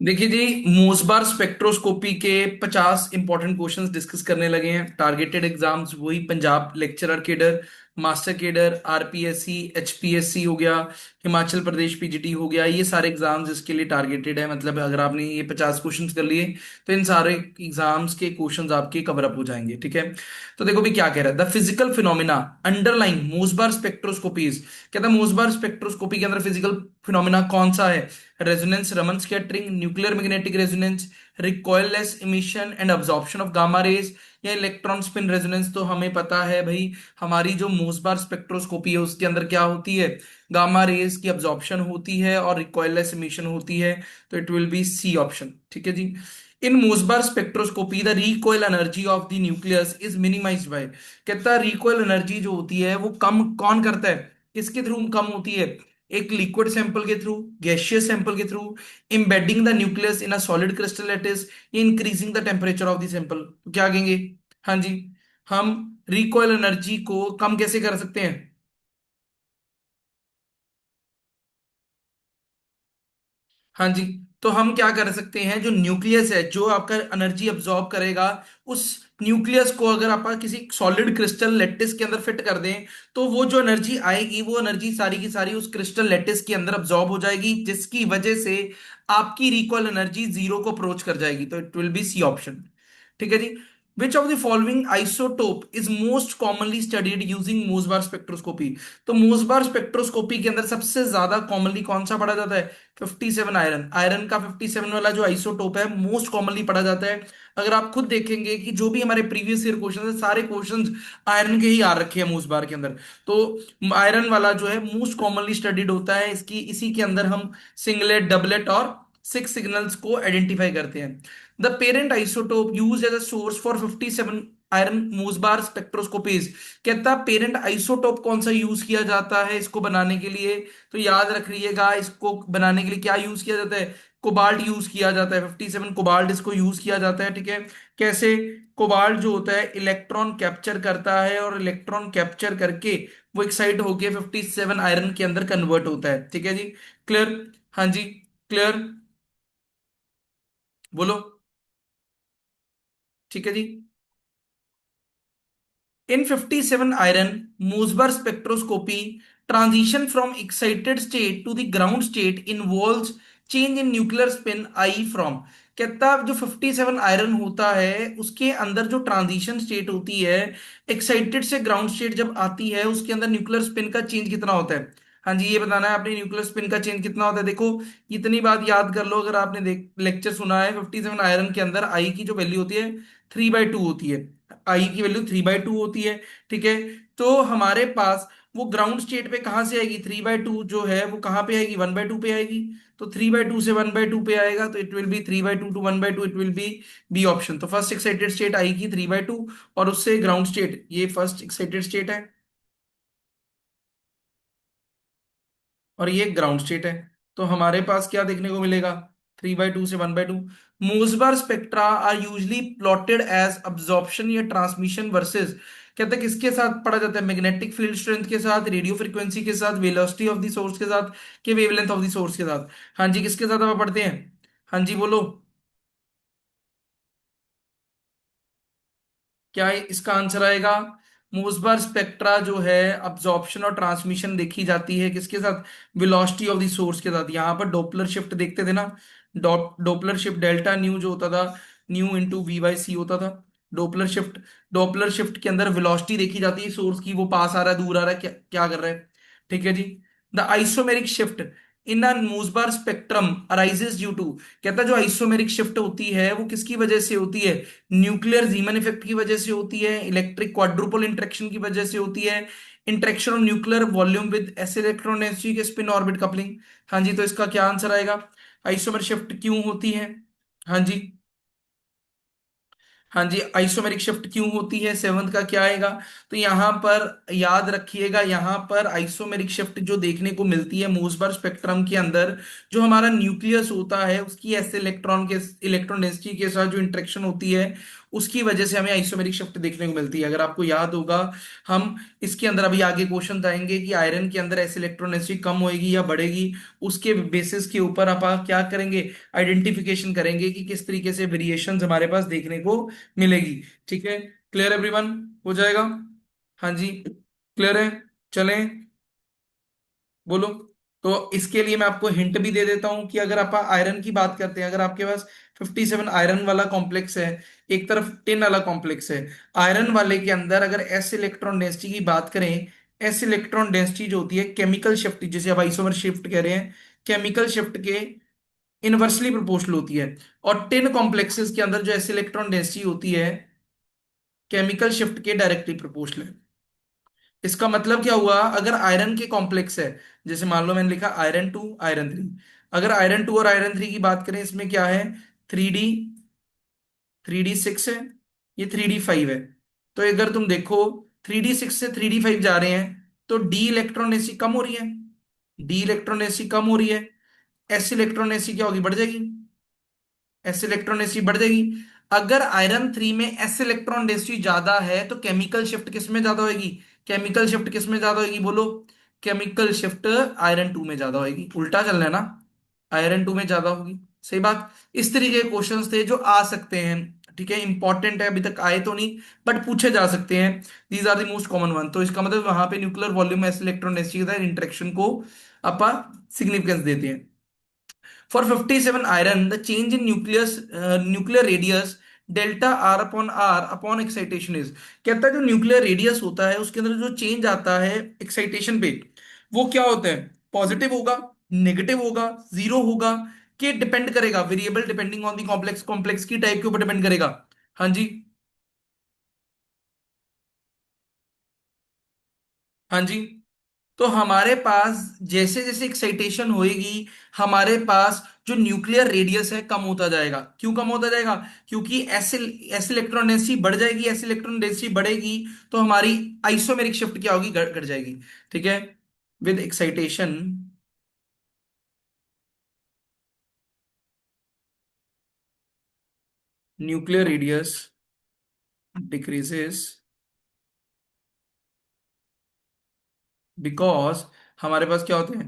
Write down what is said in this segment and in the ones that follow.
देखिए जी, मोसबार स्पेक्ट्रोस्कोपी के 50 important questions discuss करने लगे हैं। टारगेटेड एग्जाम्स वही Punjab lecturer cadre, master cadre, RPSC, HPSC हो गया, हिमाचल प्रदेश पीजीटी हो गया। ये सारे एग्जाम्स इसके लिए टारगेटेड है। मतलब अगर आपने ये 50 क्वेश्चंस कर लिए तो इन सारे एग्जाम्स के क्वेश्चंस आपके कवर अप हो जाएंगे। ठीक है। तो देखो भी क्या कह रहा है, the physical phenomena underline मोसबार spectroscopies. कहता है मोसबार स्पेक्ट्रोस्कोपी के अंदर फिजिकल फिनोमिना कौन सा है? Resonance, Raman scattering, nuclear magnetic resonance, recoilless emission and absorption of gamma rays, या इलेक्ट्रॉन स्पिन रेजोनेंस। तो हमें पता है भाई, हमारी जो मोसबार स्पेक्ट्रोस्कोपी है उसके अंदर क्या होती है? गामा रेज की अब्जॉर्प्शन होती है और रिकॉइललेस इमिशन होती है। तो it will be C option. ठीक है जी। In Mossbauer spectroscopy the recoil energy of the nucleus is minimised by. कहता है रिकॉइल एनर्जी जो होती है वो कम कौन करता है? किसके थ्रू कम होती है? एक लिक्विड सैंपल के थ्रू, गैसियस सैंपल के through, embedding the nucleus in a solid crystal lattice, increasing the temperature of the sample. तो क्या कहेंगे? हाँ जी, हम रिकॉइल एनर्जी को कम कैसे कर सकते हैं? हाँ जी, तो हम क्या कर सकते हैं, जो न्यूक्लियस है जो आपका एनर्जी अब्जॉर्ब करेगा, उस न्यूक्लियस को अगर आप किसी सॉलिड क्रिस्टल लेटिस के अंदर फिट कर दें, तो वो जो एनर्जी आएगी वो एनर्जी सारी की सारी उस क्रिस्टल लेटिस के अंदर अब्जॉर्ब हो जाएगी, जिसकी वजह से आपकी रिकॉइल एनर्जी जीरो को अप्रोच कर जाएगी। तो it will be C option. ठीक है जी। Which of the following isotope is most commonly studied using Mossbauer spectroscopy. तो मोसबार स्पेक्ट्रोस्कोपी के अंदर सबसे ज्यादा कॉमनली कौन सा पढ़ा जाता है? 57 आयरन। आयरन का 57 वाला जो आइसोटोप है मोस्ट कॉमनली पढ़ा जाता है। अगर आप खुद देखेंगे कि जो भी हमारे प्रीवियस ईयर क्वेश्चन है, सारे क्वेश्चंस आयरन के ही आ रखे हैं मोसबार के अंदर। तो आयरन वाला जो है मोस्ट कॉमनली स्टडीड होता है। इसकी इसी के अंदर हम सिंगलेट, डबलेट और सिक्स सिग्नल्स को आइडेंटिफाई करते हैं। The parent isotope use as a source for 57 iron Mossbauer spectroscopies. कहता पेरेंट आइसोटोप कौन सा यूज किया जाता है इसको बनाने के लिए? तो याद रखिएगा, इसको बनाने के लिए क्या यूज किया जाता है? कोबाल्ट यूज किया जाता है। 57 कोबाल्ट इसको यूज किया जाता है। ठीक है। कैसे? कोबाल्ट जो होता है इलेक्ट्रॉन कैप्चर करता है, और इलेक्ट्रॉन कैप्चर करके वो एक्साइट होके 57 आयरन के अंदर कन्वर्ट होता है। ठीक है जी। क्लियर? हाँ जी। क्लियर? बोलो। ठीक है जी। In 57 iron, Mosebar spectroscopy, transition from excited state to the ground state involves change in nuclear spin I from। कहता है जो 57 आयरन होता है उसके अंदर जो ट्रांजिशन स्टेट होती है, एक्साइटेड से ग्राउंड स्टेट जब आती है, उसके अंदर न्यूक्लियर स्पिन का चेंज कितना होता है? हाँ जी, ये बताना है आपने, न्यूक्लियर स्पिन का चेंज कितना होता है। देखो, इतनी बात याद कर लो, अगर आपने देख लेक्चर सुना है, 57 आयरन के अंदर आई की जो वैल्यू होती है 3/2 होती है। आई की वैल्यू 3/2 होती है। ठीक है। तो हमारे पास वो ग्राउंड स्टेट पे कहां से आएगी? 3/2 जो है वो कहां पे आएगी? 1/2 पे आएगी। तो 3/2 से 1/2 पे आएगा, तो it will be 3/2 to 1/2, it will be B option. तो फर्स्ट एक्साइटेड स्टेट आएगी 3/2, और उससे ग्राउंड स्टेट, ये फर्स्ट एक्साइटेड स्टेट है और ये ग्राउंड स्टेट है। तो हमारे पास क्या देखने को मिलेगा? 3/2 से 1/2। Mossbauer spectra are usually plotted as absorption या ट्रांसमिशन वर्सेस। कहते हैं किसके साथ पढ़ा जाता है? मैग्नेटिक फील्ड स्ट्रेंथ के साथ, रेडियो फ्रीक्वेंसी के साथ, वेलोसिटी ऑफ द सोर्स के साथ, के वेवलेंथ ऑफ द सोर्स के साथ। हाँ जी, किसके साथ आप पढ़ते हैं? हाँ जी, बोलो। क्या इसका आंसर आएगा? मोसबार स्पेक्ट्रा जो है, अब्जॉर्प्शन और ट्रांसमिशन देखी जाती है किसके साथ? वेलोसिटी ऑफ द सोर्स के साथ। यहां पर डॉपलर शिफ्ट देखते थे ना, डॉपलर शिफ्ट डेल्टा न्यू जो होता था, न्यू इंटू V/C होता था। डॉपलर शिफ्ट, डॉपलर शिफ्ट के अंदर वेलोसिटी देखी जाती है सोर्स की, वो पास आ रहा है, दूर आ रहा है, क्या क्या कर रहा है। ठीक है जी। The isomeric shift in a Mossbauer spectrum arises due to. कहता है जो आइसोमेरिक शिफ्ट होती है वो किसकी वजह से होती है? न्यूक्लियर जीमन इफेक्ट की वजह से होती है, इलेक्ट्रिक क्वाड्रुपल इंटरेक्शन की वजह से होती है, interaction of nuclear volume with S electron density के स्पिन ऑर्बिट कपलिंग। हाँ जी, तो इसका क्या आंसर आएगा? आइसोमेर शिफ्ट क्यों होती है? हाँ जी। हाँ जी, आइसोमेरिक शिफ्ट क्यों होती है, सेवंथ का क्या आएगा? तो यहां पर याद रखिएगा, यहां पर आइसोमेरिक शिफ्ट जो देखने को मिलती है मोसबार स्पेक्ट्रम के अंदर, जो हमारा न्यूक्लियस होता है उसकी एस इलेक्ट्रॉन के इलेक्ट्रॉन डेंसिटी के साथ जो इंटरेक्शन होती है, उसकी वजह से हमें आइसोमेरिक शिफ्ट देखने को मिलती है। अगर आपको याद होगा, हम इसके अंदर अभी आगे क्वेश्चन आएंगे कि आयरन के अंदर ऐसे इलेक्ट्रॉन डेंसिटी कम होएगी या बढ़ेगी, उसके बेसिस के ऊपर आप क्या करेंगे, आइडेंटिफिकेशन करेंगे कि किस तरीके से वेरिएशंस हमारे पास देखने को मिलेगी। ठीक है, क्लियर एवरीवन, हो जाएगा? हाँ जी, क्लियर है? चलें, बोलो। तो इसके लिए मैं आपको हिंट भी दे देता हूं कि अगर आप आयरन की बात करते हैं, अगर आपके पास 57 आयरन वाला कॉम्प्लेक्स है, एक तरफ टिन वाला कॉम्प्लेक्स है, आयरन वाले के अंदर अगर एस इलेक्ट्रॉन डेंसिटी की बात करें, एस इलेक्ट्रॉन डेंसिटी जो होती है केमिकल शिफ्ट, जिसे आप आइसोमर शिफ्ट कह रहे हैं, केमिकल शिफ्ट के इनवर्सली प्रोपोर्शनल होती है। और टिन कॉम्प्लेक्सेस के अंदर जो एस इलेक्ट्रॉन डेंसिटी होती है केमिकल शिफ्ट के डायरेक्टली प्रोपोर्शनल है। इसका मतलब क्या हुआ, अगर आयरन के कॉम्प्लेक्स है, जैसे मान लो मैंने लिखा आयरन 2 आयरन 3, अगर आयरन 2 और आयरन 3 की बात करें, इसमें क्या है, 3D, 3D6 है, ये 3D5 है। तो अगर तुम देखो 3D6 से 3D5 जा रहे हैं, तो डी इलेक्ट्रॉन नेसी कम हो रही है, डी इलेक्ट्रॉन नेसी कम हो रही है, एस इलेक्ट्रॉन नेसी क्या होगी, बढ़ जाएगी, एस इलेक्ट्रॉन डेंसिटी बढ़ जाएगी। अगर आयरन 3 में एस इलेक्ट्रॉन डेंसिटी ज्यादा है तो केमिकल शिफ्ट किस में ज्यादा होगी, केमिकल शिफ्ट किस में ज्यादा होगी, बोलो। केमिकल शिफ्ट आयरन 2 में ज्यादा होगी, उल्टा चलना है ना, आयरन 2 में ज्यादा होगी। सही बात। इस तरीके के क्वेश्चंस थे जो आ सकते हैं। ठीक है, इंपॉर्टेंट है, अभी तक आए तो नहीं, बट पूछे जा सकते हैं। These are the most common one. तो इसका मतलब वहां पे nuclear volume s electron density के इंटरेक्शन को अपन सिग्निफिकेंस देते हैं। For 57 iron, the change in nuclear radius delta r upon r upon excitation is, कहता है जो न्यूक्लियर रेडियस होता है उसके अंदर जो चेंज आता है एक्साइटेशन पे, वो क्या होता है, पॉजिटिव होगा, नेगेटिव होगा, जीरो होगा, कि डिपेंड करेगा, variable depending on the complex, complex की टाइप के ऊपर डिपेंड करेगा। हाँ जी, हाँ जी। तो हमारे पास जैसे जैसे एक्साइटेशन होएगी, हमारे पास जो न्यूक्लियर रेडियस है कम होता जाएगा। क्यों कम होता जाएगा, क्योंकि ऐसे ऐसे इलेक्ट्रॉन डेंसिटी बढ़ जाएगी, ऐसे इलेक्ट्रॉन डेंसिटी बढ़ेगी, तो हमारी आइसोमेरिक शिफ्ट क्या होगी, घट घट जाएगी। ठीक है, with excitation nuclear radius decreases because हमारे पास क्या होते हैं,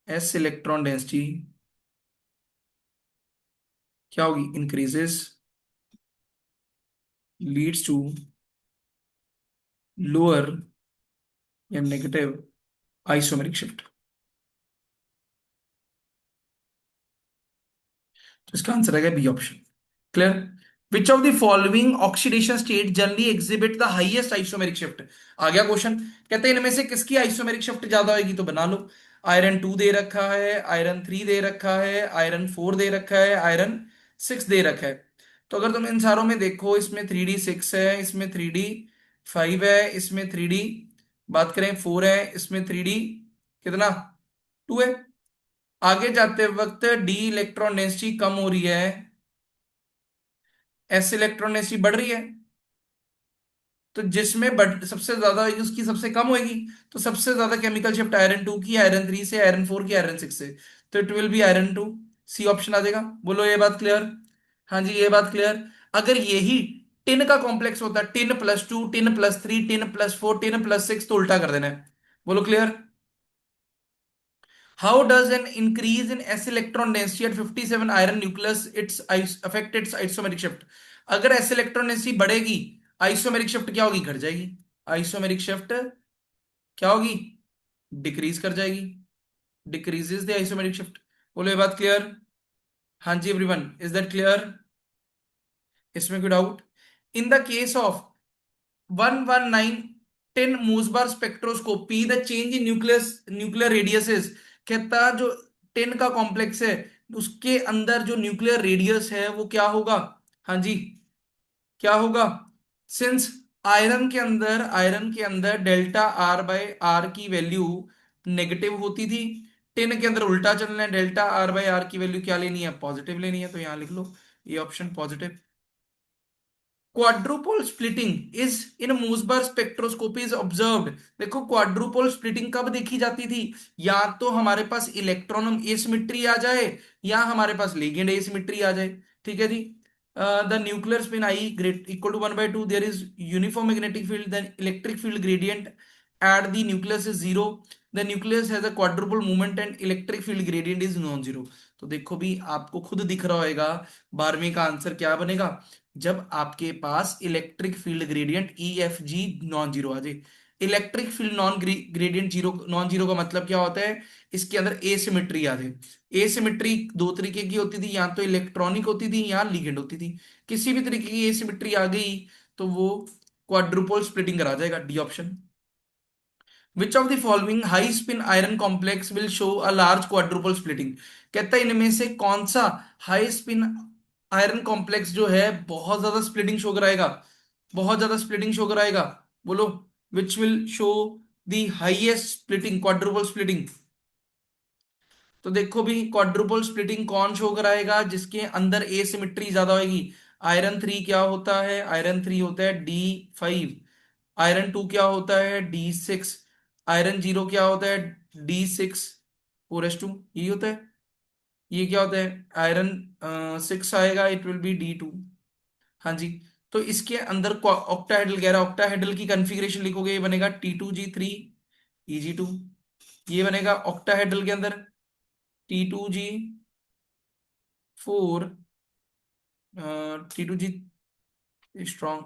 एस इलेक्ट्रॉन डेंसिटी क्या होगी, इंक्रीजेस, लीड्स टू लोअर या नेगेटिव आइसोमेरिक शिफ्ट। तो इसका आंसर आएगा B option. Clear? Which of the following oxidation state generally exhibit the highest isomeric shift. आ गया क्वेश्चन, कहते हैं इनमें से किसकी आइसोमेरिक शिफ्ट ज्यादा होगी, तो बना लो। आयरन 2 दे रखा है, आयरन 3 दे रखा है, आयरन 4 दे रखा है, आयरन 6 दे रखा है। तो अगर तुम इन सारों में देखो, इसमें 3D6 है, इसमें 3D5 है, इसमें 3D बात करें 4 है, इसमें 3D कितना, 2 है। आगे जाते वक्त डी इलेक्ट्रॉन डेंसिटी कम हो रही है, एस इलेक्ट्रॉन डेंसिटी बढ़ रही है। तो जिसमें बढ़ सबसे ज्यादा होगी उसकी सबसे कम होगी। तो सबसे ज्यादा केमिकल शिफ्ट आयरन 2 की, आयरन 3 से, आयरन 4 की, आयरन 6 से। तो it will be iron 2, C option आ जाएगा। बोलो ये बात क्लियर? हाँ जी, ये बात क्लियर। अगर यही टिन का कॉम्प्लेक्स होता, टिन+2, टिन+3, टिन+4, टिन+6, तो उल्टा कर देना है। बोलो clear? How does an increase in s electron density at 57 iron nucleus affect its isomeric shift? अगर s इलेक्ट्रॉन डेंसिटी बढ़ेगी, आइसोमेरिक शिफ्ट क्या होगी, घट जाएगी। आइसोमेरिक शिफ्ट क्या होगी, डिक्रीज कर जाएगी, डिक्रीजेस द आइसोमेरिक शिफ्ट। बोलो ये बात क्लियर? हाँ जी एवरीवन, इज दैट क्लियर? इसमें कोई doubt? In the case of 11910 Mossbauer spectroscopy the change in nuclear radiuses, कहता जो टेन का कॉम्प्लेक्स है उसके अंदर जो न्यूक्लियर रेडियस है वो क्या होगा। हाँ जी, क्या होगा, सिंस आयरन के अंदर डेल्टा आर बाय आर की वैल्यू नेगेटिव होती थी, टेन के अंदर उल्टा चलना है, डेल्टा आर बाय आर की वैल्यू क्या लेनी है, पॉजिटिव लेनी है। तो यहां लिख लो ये option positive. Quadrupole splitting is in Mossbauer spectroscopy is observed. देखो क्वाड्रुपोल स्प्लिटिंग कब देखी जाती थी, या तो हमारे पास इलेक्ट्रॉन एसिमेट्री आ जाए, या हमारे पास लिगेंड एसिमेट्री आ जाए। ठीक है जी, the nuclear spin I great equal to 1/2, there is uniform magnetic field, then electric field gradient at the nucleus is zero, the nucleus has a quadrupole movement and electric field gradient is non zero. तो देखो भी आपको खुद दिख रहा होगा 12वीं का आंसर क्या बनेगा, जब आपके पास electric field gradient E F G non zero आ जाए। Electric field non gradient zero, non zero का मतलब क्या होता है, इसके अंदर एसिमेट्री आ जाए। एसिमेट्री दो तरीके की होती थी, या तो इलेक्ट्रॉनिक होती थी या लिगेंड होती थी। किसी भी तरीके की एसिमेट्री आ गई तो वो क्वाड्रुपल स्प्लिटिंग करा जाएगा, D option. Which of the following high spin iron complex will show a large quadruple splitting. कहता है इनमें से कौन सा हाई स्पिन आयरन कॉम्प्लेक्स जो है बहुत ज्यादा स्प्लिटिंग शो कराएगा, बहुत ज्यादा स्प्लिटिंग शो कराएगा, बोलो। Which will show the highest splitting, quadruple splitting. तो देखो भी क्वाड्रुपल स्प्लिटिंग कौन शो कराएगा, जिसके अंदर एसिमेट्री ज्यादा होगी। आयरन थ्री क्या होता है, आयरन थ्री होता है D5, आयरन टू क्या होता है D6, आयरन जीरो क्या होता है D6 4s2, यही होता है। ये क्या होता है आयरन सिक्स आएगा, इट विल बी D2। हाँ जी। तो इसके अंदर ऑक्टाहेड्रल कह रहा है, ऑक्टाहेड्रल की कॉन्फ़िगरेशन लिखोगे, ये बनेगा T2G3 EG2। ये बनेगा ऑक्टाहेड्रल के अंदर T2G4 T2G strong,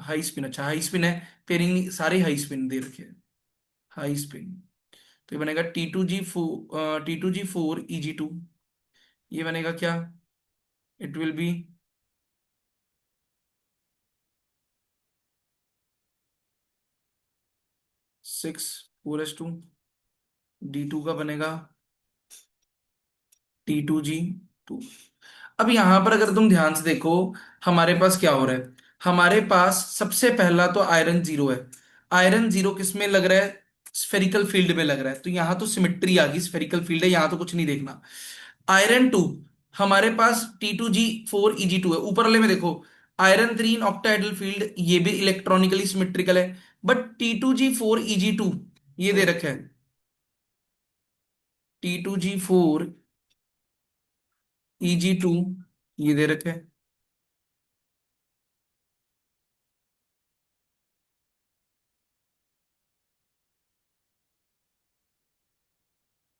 high spin, अच्छा हाई स्पिन है, पेरिंग सारे हाई स्पिन दे रखे हैं, हाई स्पिन। तो ये बनेगा T2G4 ये बनेगा क्या, it will B 6 4s2। D2 का बनेगा T2G2। अब यहां पर अगर तुम ध्यान से देखो, हमारे पास क्या हो रहा है, हमारे पास सबसे पहला तो आयरन जीरो है। आयरन जीरो किस में लग रहा है, स्फेरिकल फील्ड में लग रहा है, तो यहां तो सिमेट्री आ गई, स्फेरिकल फील्ड है, यहां तो कुछ नहीं देखना। आयरन टू, हमारे पास T2G4 EG2 है, ऊपर वाले में देखो iron three in octahedral field, ये भी इलेक्ट्रॉनिकली सिमेट्रिकल है, बट T2G4 EG2 ये दे रखा है, T2G4 EG2 ये दे रखा है।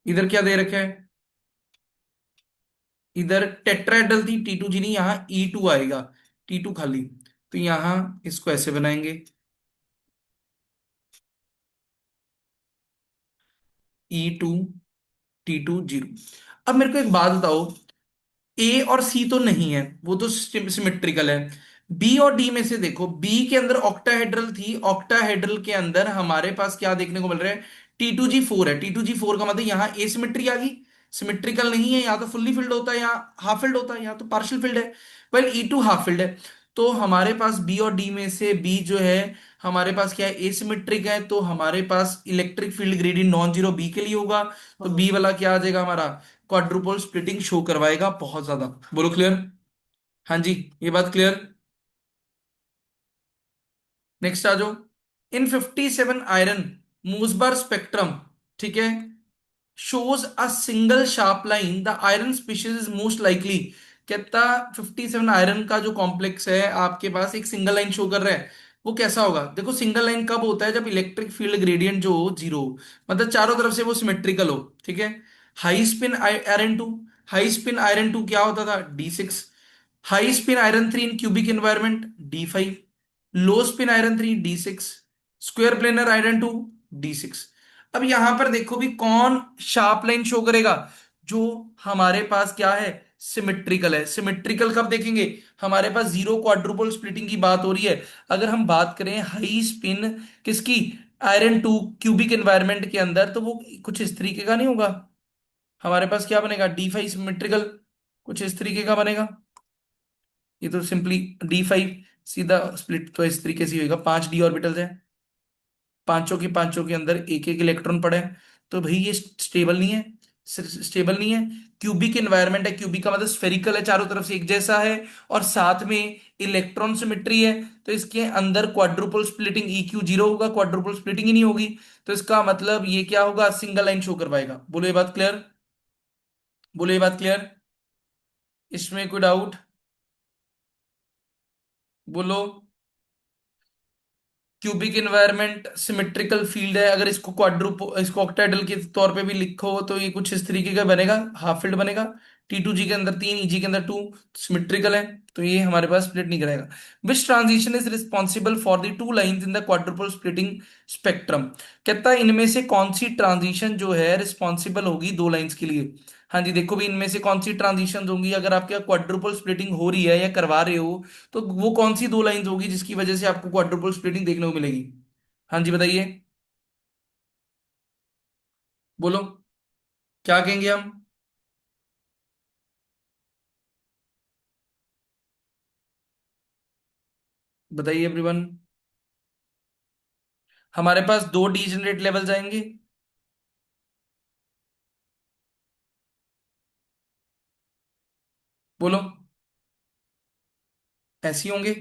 इधर क्या दे रखा है, इधर टेट्राहेड्रल थी T2G नहीं, यहाँ E2 आएगा, T2 खाली। तो यहाँ इसको ऐसे बनाएंगे, E2 T2 0। अब मेरे को एक बात बताओ, ए और सी तो नहीं है, वो तो सिमेट्रिकल है। बी और डी में से देखो, बी के अंदर ऑक्टाहेड्रल थी, ऑक्टाहेड्रल के अंदर हमारे पास क्या देखने को मिल रहा है, T2G4 है। T2G4 का मतलब यहाँ एसिमेट्री आ गई, सिमेट्रिकल नहीं है, या तो फुल्ली फिल्ड होता है या हाफ फिल्ड होता है, या तो पार्शियल फिल्ड है। वेल E2 हाफ फिल्ड है। तो हमारे पास बी और डी में से बी जो है, हमारे पास क्या है एसिमेट्रिक है, तो हमारे पास electric field gradient non zero B के लिए होगा। तो बी वाला क्या आ जाएगा हमारा, क्वाड्रुपल स्प्लिटिंग शो करवाएगा बहुत ज्यादा। बोलो क्लियर। हाँ जी, ये बात क्लियर। नेक्स्ट आ जाओ। इन 57 आयरन मूसबार स्पेक्ट्रम, ठीक है, shows a single sharp line, the iron species is most likely। कहता 57 आयरन का जो कॉम्प्लेक्स है आपके पास एक सिंगल लाइन शो कर रहा है, वो कैसा होगा, देखो सिंगल लाइन कब होता है, जब इलेक्ट्रिक फील्ड ग्रेडियंट जो हो जीरो, मतलब चारों तरफ से वो सिमेट्रिकल हो, ठीक है। High spin iron two, high spin iron two क्या होता था D6, high spin iron three in cubic environment D5, low spin iron three D6, square planar iron two D6। अब यहां पर देखो भी कौन शार्प लाइन शो करेगा, जो हमारे पास क्या है सिमेट्रिकल है। सिमेट्रिकल कब देखेंगे, हमारे पास जीरो क्वाड्रुपल स्प्लिटिंग की बात हो रही है। अगर हम बात करें हाई स्पिन किसकी, आयरन टू क्यूबिक एनवायरनमेंट के अंदर, तो वो कुछ इस तरीके का नहीं होगा, हमारे पास क्या बनेगा D5 सिमेट्रिकल, कुछ इस तरीके का बनेगा। ये तो सिंपली D5 सीधा स्प्लिट तो इस तरीके से ही होगा, 5d ऑर्बिटल्स है, पांचों के पांचों के अंदर एक एक इलेक्ट्रॉन पड़े हैं। तो भाई ये स्टेबल नहीं है, स्टेबल नहीं है। क्यूबिक एनवायरनमेंट है, क्यूबिक का मतलब स्फेरिकल है, चारों तरफ से एक जैसा है, और साथ में इलेक्ट्रॉन सिमेट्री है। तो इसके अंदर क्वाड्रुपल स्प्लिटिंग EQ जीरो होगा, क्वाड्रुपल स्प्लिटिंग ही नहीं होगी। तो इसका मतलब ये क्या होगा, सिंगल लाइन शो करवाएगा। बोलो ये बात क्लियर। बोलो, ये बात क्लियर? इसमें कोई डाउट? बोलो। क्यूबिक इन्वायरमेंट सिमेट्रिकल फील्ड है, अगर इसको क्वाड्रुपो इसको ऑक्टाहेड्रल के तौर पे भी लिखो तो ये कुछ इस तरीके का बनेगा, हाफ फील्ड बनेगा। T2G के अंदर 3, EG के अंदर 2, सिमेट्रिकल है। तो ये हमारे पास स्प्लिट नहीं करेगा। विच transition is responsible for the two lines in the quadruple splitting spectrum? कहता है इनमें से कौन सी ट्रांजिशन जो है रिस्पॉन्सिबल होगी दो लाइंस के लिए। हाँ जी, देखो भी इनमें से कौन सी ट्रांजिशन होंगी अगर आपके क्वाड्रुपल स्प्लिटिंग हो रही है या करवा रहे हो, तो वो कौन सी दो लाइंस होगी जिसकी वजह से आपको क्वाड्रुपल स्प्लिटिंग देखने को मिलेगी। हाँ जी, बताइए। बोलो, क्या कहेंगे हम? बताइए एवरीवन। हमारे पास दो डीजेनरेट लेवल जाएंगे। बोलो, ऐसे ही होंगे।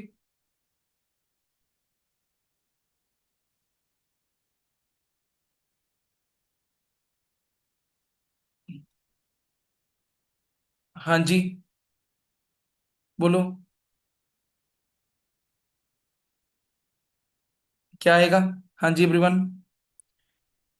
हाँ जी, बोलो, क्या आएगा? हाँ जी एवरीवन।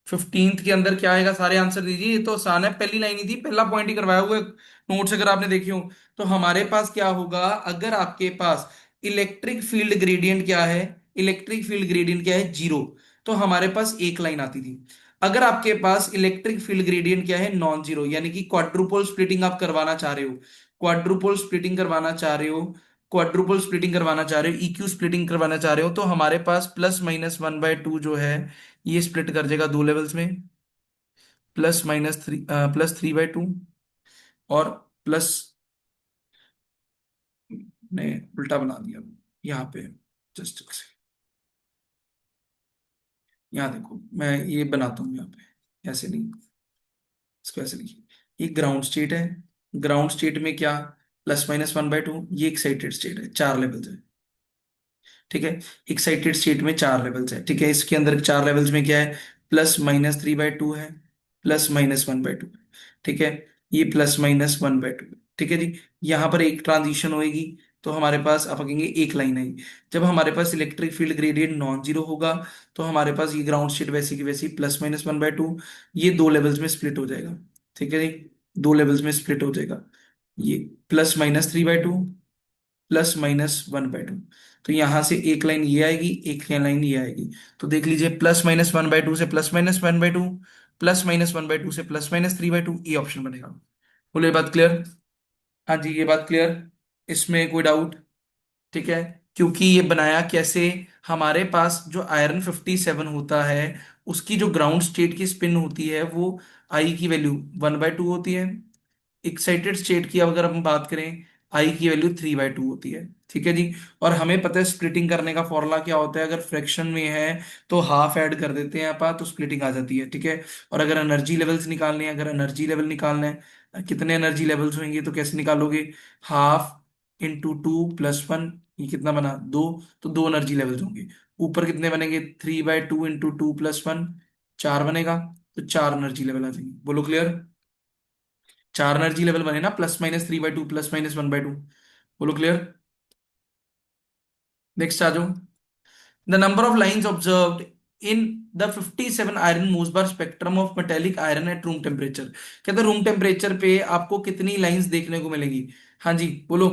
15th के अंदर क्या आएगा, सारे आंसर दीजिए, ये तो आसान है, पहली लाइन ही थी, पहला पॉइंट ही करवाया हुआ है नोट्स अगर आपने देखे हो। तो हमारे पास क्या होगा, अगर आपके पास इलेक्ट्रिक फील्ड ग्रेडियंट क्या है, इलेक्ट्रिक फील्ड ग्रेडियंट क्या है, 0, तो हमारे पास एक लाइन आती थी। अगर आपके पास इलेक्ट्रिक फील्ड ग्रेडियंट क्या है, नॉन जीरो, यानी कि क्वाड्रुपल स्प्लिटिंग आप करवाना चाह रहे हो, क्वाड्रुपल स्प्लिटिंग करवाना चाह रहे हो, क्वाड्रुपल स्प्लिटिंग करवाना चाह रहे हो, EQ स्प्लिटिंग करवाना चाह रहे हो, तो हमारे पास +-1/2 जो है ये स्प्लिट कर देगा दो लेवल्स में। +-3, +3/2, और प्लस, ने उल्टा बना दिया यहाँ पे, जस्ट यहाँ देखो मैं ये बनाता हूँ यहाँ पे, ऐसे नहीं, इसको ऐसे लिखिए, ये ग्राउंड स्टेट है। ग्राउंड स्टेट में क्या, +-1/2, ये एक्साइटेड स्टेट है, चार लेवल्स है। ठीक है, एक्साइटेड स्टेट में चार लेवल्स है। ठीक है, इसके अंदर चार लेवल्स में क्या है, +-3/2 है, +-1/2। ठीक है, ये +-1/2। ठीक है जी, यहाँ पर एक ट्रांजिशन होएगी, तो हमारे पास आप कहेंगे एक लाइन आएगी। जब हमारे पास electric field gradient non zero होगा, तो हमारे पास ये ग्राउंड स्टेट वैसी की वैसी +-1/2, ये दो लेवल्स में स्प्लिट हो जाएगा। ठीक है जी, दो लेवल्स में स्प्लिट हो जाएगा, ये +-3/2, +-1/2। तो यहां से एक लाइन ये आएगी, एक लाइन ये आएगी। तो देख लीजिए, +-1/2 से +-1/2, +-1/2 से +-3/2, ये ऑप्शन बनेगा। बोलो, ये बात क्लियर? हाँ जी, ये बात क्लियर? इसमें कोई डाउट? ठीक है, क्योंकि ये बनाया कैसे, हमारे पास जो आयरन 57 होता है, उसकी जो ग्राउंड स्टेट की स्पिन होती है वो आई की वैल्यू 1/2 होती है। एक्साइटेड स्टेट की अगर हम बात करें, आई की वैल्यू 3/2 होती है। ठीक है जी, और हमें पता है स्प्लिटिंग करने का फॉर्मूला क्या होता है, अगर फ्रैक्शन में है तो हाफ ऐड कर देते हैं अपन, तो स्प्लिटिंग आ जाती है। ठीक है, और अगर एनर्जी लेवल्स निकालने हैं, अगर एनर्जी लेवल निकालना है, कितने एनर्जी लेवल्स होंगे तो कैसे निकालोगे, हाफ इंटू 2 + 1, ये कितना बना, 2, तो दो एनर्जी लेवल्स होंगे। ऊपर कितने बनेंगे, 3/2 इंटू 2 + 1, 4 बनेगा, तो चार एनर्जी लेवल आ जाएंगे। बोलो क्लियर? चार एनर्जी लेवल बने ना, +-3/2, +-1/2। बोलो क्लियर? नेक्स्ट आ जाओ। The number of lines observed in the 57 iron Mossbauer spectrum of metallic iron at room temperature. कहते हैं रूम टेम्परेचर पे आपको कितनी लाइंस देखने को मिलेंगी। हाँ जी, बोलो।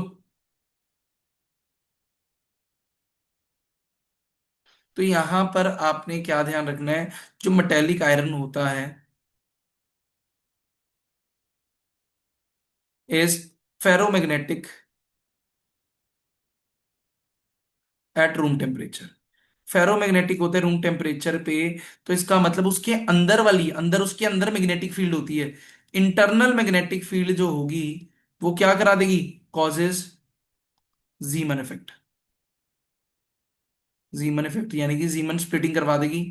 तो यहां पर आपने क्या ध्यान रखना है, जो मेटेलिक आयरन होता है is ferromagnetic eight room temperature. Ferromagnetic होते हैं रूम टेम्परेचर पे, तो इसका मतलब उसके अंदर वाली, अंदर उसके अंदर मैग्नेटिक फील्ड होती है। इंटरनल मैग्नेटिक फील्ड जो होगी वो क्या करा देगी, कॉजेज जीमन इफेक्ट। जीमन इफेक्ट यानी कि जीमन स्प्लिटिंग करवा देगी।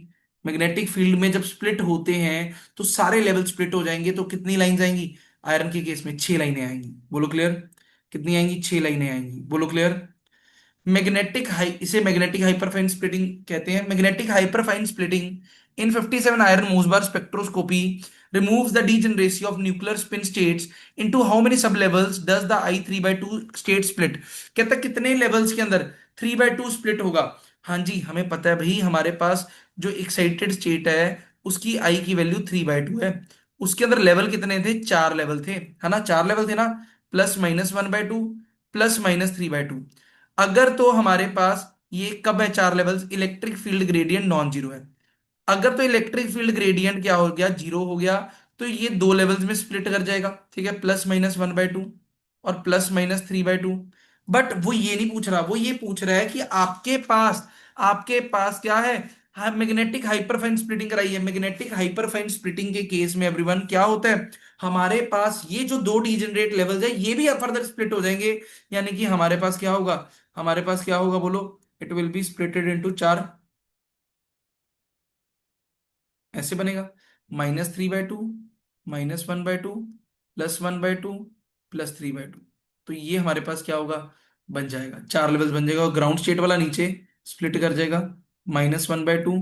मैग्नेटिक फील्ड में जब स्प्लिट होते हैं तो सारे लेवल स्प्लिट हो जाएंगे, तो कितनी लाइन आएंगी, आयरन के केस में 6 लाइनें आएंगी। बोलो क्लियर? कितनी आएंगी, 6 लाइनें आएंगी। बोलो क्लियर? मैग्नेटिक हाई, इसे मैग्नेटिक हाइपरफाइन स्प्लिटिंग कहते हैं। Magnetic hyperfine splitting In 57 iron Mosbar spectroscopy removes the degeneracy of nuclear spin states. Into how many sublevels does the I 3 by 2 state split? कहता है कितने लेवल्स के अंदर 3/2 split होगा। हाँ जी, हमें पता है भाई, हमारे पास जो एक्साइटेड स्टेट है उसकी आई की वैल्यू 3/2 है। उसके अंदर लेवल कितने थे? 4 लेवल थे, है ना? 4 लेवल थे ना। +-1/2, +-3/2। अगर तो हमारे पास ये कब है 4 levels? Electric field gradient non zero है। अगर तो इलेक्ट्रिक फील्ड ग्रेडियंट क्या हो गया? जीरो हो गया। तो ये 2 लेवल्स में स्प्लिट कर जाएगा, ठीक है, +-1/2 और +-3/2। बट वो ये नहीं पूछ रहा, वो ये पूछ रहा है कि आपके पास क्या है? हाँ, मैग्नेटिक हाइपरफाइन स्प्लिटिंग कराई है। मैग्नेटिक हाइपरफाइन स्प्लिटिंग के केस में एवरीवन क्या होता है? हमारे पास ये जो दो डीजेनरेट लेवल्स है ये भी फर्दर स्प्लिट हो जाएंगे। यानी कि हमारे पास क्या होगा? हमारे पास क्या होगा बोलो? It will B splitted into 4। ऐसे बनेगा, -3/2, -1/2, +1/2, +3/2। तो ये हमारे पास क्या होगा? बन जाएगा, 4 लेवल्स बन जाएगा। और ग्राउंड स्टेट वाला नीचे स्प्लिट कर जाएगा, -1/2,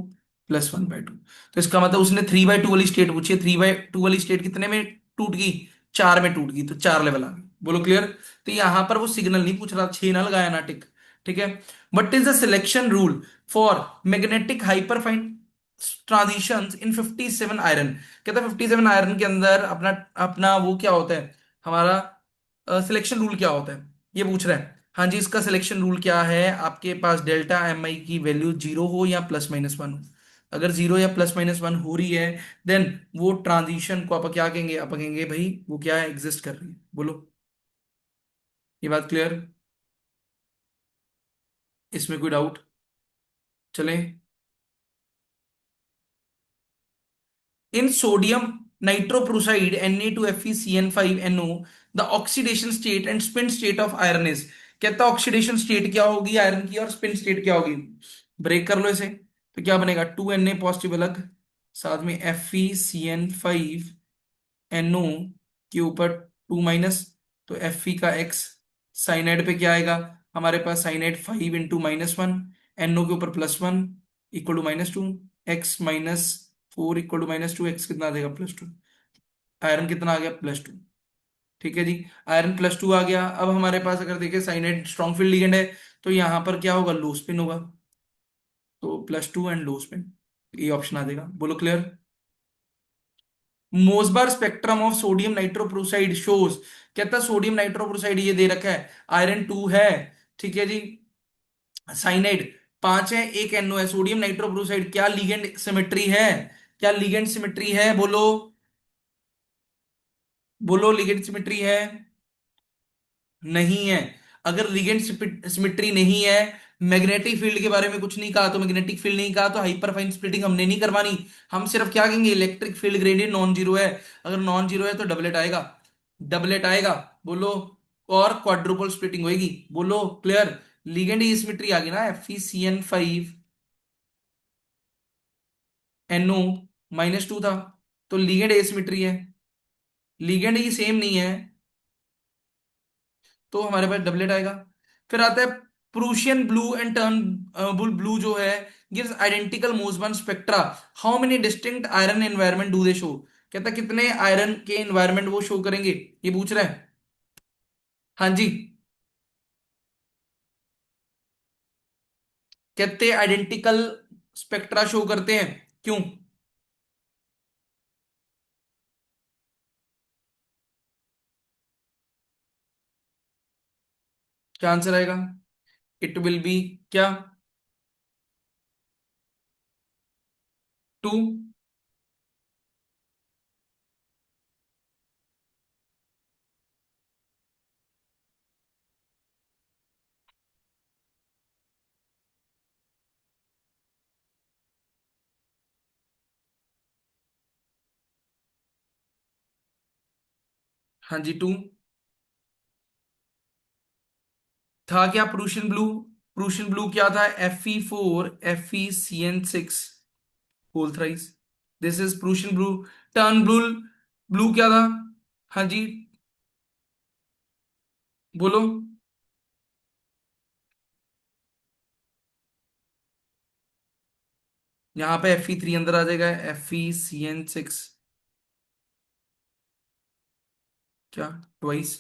+1/2। तो इसका मतलब उसने 3/2 वाली स्टेट पूछी है। 3/2 वाली स्टेट कितने में टूट गई? 4 में टूट गई, तो 4 लेवल आ गए। बोलो क्लियर? तो यहां पर वो सिग्नल नहीं पूछ रहा, 6 ना लगाया ना टिक। ठीक है। What is the selection rule for magnetic hyperfine transitions in 57 iron? कहता है 57 आयरन के अंदर अपना अपना वो क्या होता है हमारा? सिलेक्शन रूल क्या होता है ये पूछ रहा है। हाँ जी, इसका सिलेक्शन रूल क्या है? आपके पास डेल्टा एम आई की वैल्यू जीरो हो या +-1 हो। अगर जीरो या +-1 हो रही है, देन वो ट्रांजिशन को आप क्या कहेंगे? आप कहेंगे भाई वो क्या है? एग्जिस्ट कर रही है। बोलो, ये बात क्लियर? इसमें कोई डाउट? चलें। In sodium nitroprusside Na2FeCN5NO, the oxidation state and spin state of iron is। कहता ऑक्सीडेशन स्टेट क्या होगी आयरन की और स्पिन स्टेट क्या होगी? ब्रेक कर लो इसे। तो क्या बनेगा? 2Na पॉजिटिव अलग, साथ में FeCN5NO के ऊपर 2 तो Fe का x। साइनाइड पे क्या आएगा? हमारे पास साइनाइड 5 × -1, NO के ऊपर +1 equal to -2, x-4 equal to -2, x कितना आ जाएगा? +2। आयरन कितना आ गया? +2। ठीक है जी, आयरन +2 आ गया। अब हमारे पास अगर देखें साइनाइड स्ट्रॉन्ग फील्ड लिगेंड है, तो यहां पर क्या होगा? लो स्पिन होगा। तो +2 एंड लो स्पिन, ये ऑप्शन आ जाएगा। बोलो clear? Mossbauer spectrum of sodium nitroprusside shows. कहता है सोडियम नाइट्रोप्रोसाइड ये दे रखा है, आयरन 2 है, ठीक है जी, साइनाइड 5 है, एक NO है। सोडियम नाइट्रोप्रोसाइड क्या लिगेंड सिमेट्री है? क्या लिगेंड सिमेट्री है? बोलो, बोलो, लिगेंड सिमेट्री है? नहीं है। अगर लिगेंड सिमेट्री नहीं है, मैग्नेटिक फील्ड के बारे में कुछ नहीं कहा, तो मैग्नेटिक फील्ड नहीं कहा तो हाइपरफाइन स्प्लिटिंग हमने नहीं करवानी। हम सिर्फ क्या कहेंगे? Electric field gradient non zero है। अगर नॉन जीरो है तो डबलेट आएगा, डबलेट आएगा। बोलो, और क्वाड्रुपल स्प्लिटिंग होगी। बोलो क्लियर? लिगेंड की सिमेट्री आ गई ना, FeCN5NO -2 था, तो लिगेंड एसिमेट्री है। लिगेंड ही सेम नहीं है, तो हमारे पास डबलेट आएगा। फिर आता है Prussian blue and turn blue जो है, gives identical Mossbauer spectra. How many distinct iron environment do they show? कहता है कितने आयरन के एनवायरनमेंट वो शो करेंगे, ये पूछ रहा है। हाँ जी, कहते आइडेंटिकल स्पेक्ट्रा शो करते हैं। क्यों? क्या आंसर आएगा? इट विल बी क्या? 2। हाँ जी, 2 था क्या? प्रूशियन ब्लू, प्रूशियन ब्लू क्या था? Fe4 FeCN6 whole thrice, this is Prussian blue. Turn blue, blue क्या था? हाँ जी, बोलो। यहाँ पे Fe3 अंदर आ जाएगा, FeCN6, क्या, ट्वाइस।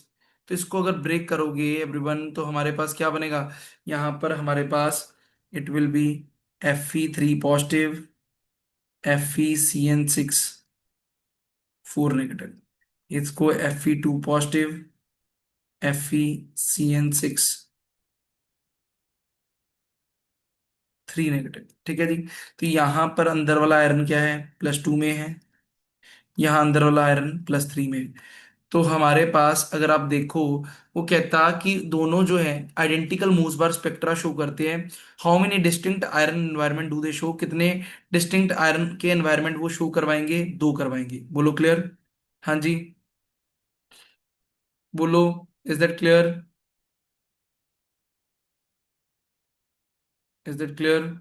तो इसको अगर ब्रेक करोगे एवरीवन तो हमारे पास क्या बनेगा, यहाँ पर हमारे पास it will be Fe3 positive, FeCN6 4 negative, इसको Fe2 पॉजिटिव, FeCN6 3 नेगेटिव। ठीक है जी। तो यहाँ पर अंदर वाला आयरन क्या है, +2 में है, यहाँ अंदर वाला आयरन +3 में है। तो हमारे पास अगर आप देखो, वो कहता कि दोनों जो है आइडेंटिकल मूसबार स्पेक्ट्रा शो करते हैं। How many distinct iron environment do they show, कितने डिस्टिंक्ट आयरन के एनवायरनमेंट वो शो करवाएंगे, दो करवाएंगे। बोलो क्लियर। हाँ जी, बोलो, is that clear, is that clear.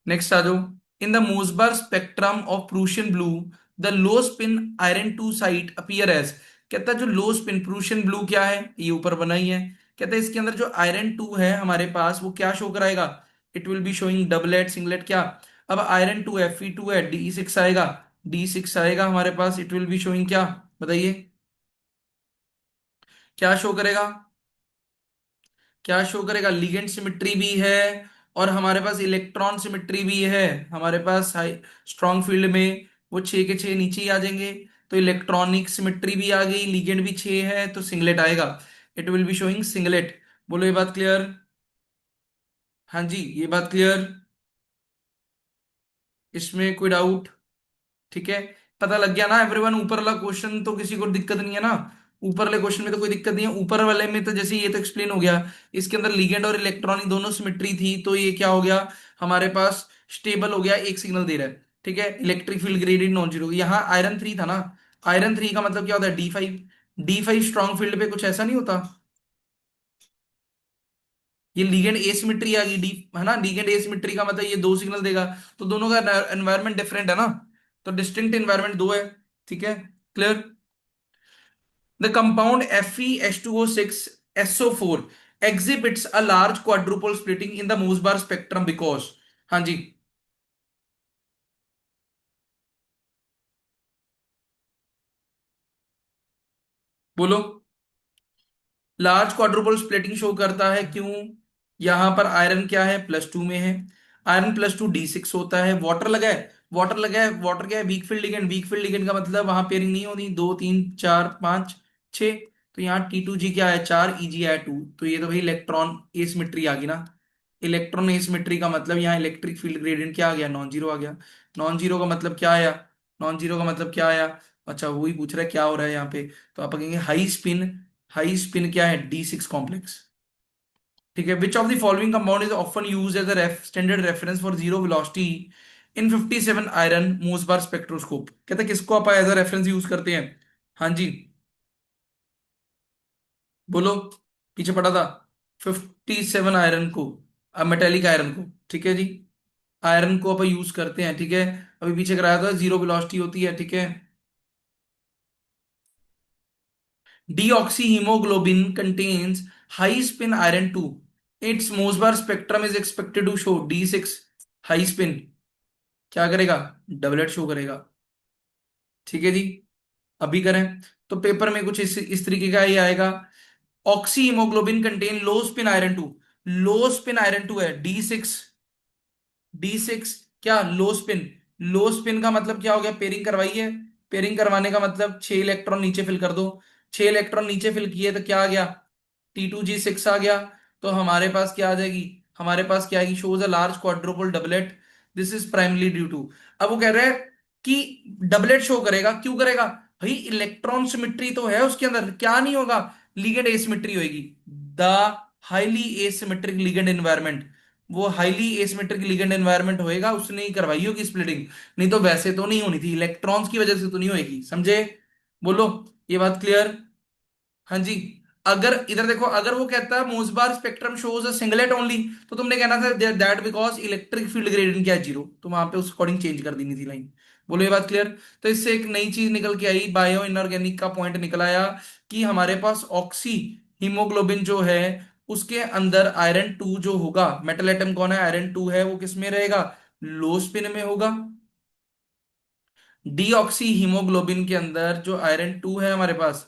Next आ जाओ। In the Mossbauer spectrum of Prussian blue, the low spin iron two site appear as. कहता है जो लो स्पिन प्रूशियन ब्लू क्या है, ये ऊपर बना ही है। कहता है इसके अंदर जो आयरन टू है हमारे पास वो क्या शो कराएगा, it will be showing doublet singlet क्या। अब आयरन टू Fe2 है, D6 आएगा, D6 आएगा हमारे पास, इट विल बी शोइंग क्या, बताइए क्या शो करेगा, क्या शो करेगा, लिगेंड सिमिट्री भी है और हमारे पास इलेक्ट्रॉन सिमिट्री भी है। हमारे पास हाई स्ट्रॉन्ग फील्ड में वो 6 के 6 नीचे ही आ जाएंगे। तो इलेक्ट्रॉनिक सिमिट्री भी आ गई, लिगेंड भी 6 है, तो सिंगलेट आएगा, it will be showing singlet. बोलो ये बात क्लियर। हाँ जी, ये बात क्लियर, इसमें कोई डाउट। ठीक है, पता लग गया ना एवरीवन। ऊपर वाला क्वेश्चन तो किसी को दिक्कत नहीं है ना, ऊपर वाले क्वेश्चन में तो कोई दिक्कत नहीं है। ऊपर वाले में तो जैसे ये तो एक्सप्लेन हो गया, इसके अंदर लिगेंड और इलेक्ट्रॉनिक दोनों सिमेट्री थी, तो ये क्या हो गया हमारे पास, स्टेबल हो गया, एक सिग्नल दे रहा है। ठीक है, electric field gradient non zero. यहाँ आयरन 3 था ना, आयरन 3 का मतलब क्या होता है, D5, D5 स्ट्रॉन्ग फील्ड पे कुछ ऐसा नहीं होता। ये लिगेंड एसिमेट्री आ गई, डी है ना, लिगेंड एसिमेट्री का मतलब ये दो सिग्नल देगा, तो दोनों का एनवायरनमेंट डिफरेंट है ना, तो डिस्टिंक्ट एनवायरनमेंट दो है। ठीक है, clear. The compound Fe2O6SO4 exhibits a large quadruple splitting in the Mosebar spectrum because, हाँ जी, बोलो। लार्ज क्वाड्रुपल स्प्लिटिंग शो करता है क्यों, यहां पर आयरन क्या है, +2 में है, आयरन +2 D6 होता है, वाटर लगा है, वाटर लगा है, वाटर क्या है, weak field ligand, weak field ligand का मतलब वहां पेयरिंग नहीं होती, 2 3 4 5 6। तो यहाँ T2G क्या है, 4 EG है 2, तो ये तो भाई इलेक्ट्रॉन एसिमेट्री आ गई ना। इलेक्ट्रॉन एसिमेट्री का मतलब यहाँ इलेक्ट्रिक फील्ड ग्रेडियंट क्या आ गया, नॉन जीरो आ गया। नॉन जीरो का मतलब क्या आया, नॉन जीरो का मतलब क्या आया, अच्छा वही पूछ रहा है क्या हो रहा है यहाँ पे। तो आप कहेंगे हाई स्पिन, हाई स्पिन क्या है, D6 कॉम्प्लेक्स। ठीक है, which of the following compound is often used as a standard reference for zero velocity in 57 iron Mossbauer spectroscope. कहते हैं किसको आप एज अ रेफरेंस यूज करते हैं। हाँ जी, बोलो, पीछे पड़ा था, 57 आयरन को, मेटेलिक आयरन को। ठीक है जी, आयरन को आप यूज करते हैं। ठीक है, अभी पीछे कराया था, जीरो वेलोसिटी होती है। ठीक है, deoxyhemoglobin contains high spin iron 2. Its Mosbar spectrum is expected to show D6 high spin, क्या करेगा, डबलेट शो करेगा। ठीक है जी, अभी करें तो पेपर में कुछ इस तरीके का ही आएगा। ऑक्सी हीमोग्लोबिन कंटेन लो स्पिन आयरन 2, लो स्पिन आयरन 2 है, D6, D6 क्या, लो स्पिन। लो स्पिन का मतलब क्या हो गया, पेयरिंग करवाई है, पेयरिंग करवाने का मतलब 6 इलेक्ट्रॉन नीचे फिल कर दो, 6 इलेक्ट्रॉन नीचे फिल किए तो क्या आ गया, T2G6 आ गया। तो हमारे पास क्या आ जाएगी, हमारे पास क्या आएगी, shows a large quadrupole doublet, this is primarily due to. अब वो कह रहा है कि डबलेट शो करेगा, क्यों करेगा, भाई इलेक्ट्रॉन सिमिट्री तो है उसके अंदर, क्या नहीं होगा, लिगेंड एसिमेट्री होगी। The highly asymmetric ligand environment, वो हाईली एसिमेट्रिक लिगेंड एनवायरनमेंट होएगा, उसने ही करवाई होगी स्प्लिटिंग, नहीं तो वैसे तो नहीं होनी थी, इलेक्ट्रॉन्स की वजह से तो नहीं होएगी, समझे। बोलो, ये बात क्लियर। हाँ जी, अगर इधर देखो, अगर वो कहता है Mossbauer spectrum shows a singlet only, तो तुमने कहना था that because electric field gradient क्या है, जीरो, तो वहां पे उस अकॉर्डिंग चेंज कर देनी थी लाइन। बोलो ये बात क्लियर। तो इससे एक नई चीज निकल के आई, बायो इनऑर्गेनिक का पॉइंट निकल आया कि हमारे पास ऑक्सी हीमोग्लोबिन जो है उसके अंदर आयरन टू जो होगा, मेटल एटम कौन है, आयरन टू है, वो किस में रहेगा, लो स्पिन में होगा। डीऑक्सी हीमोग्लोबिन के अंदर जो आयरन टू है हमारे पास,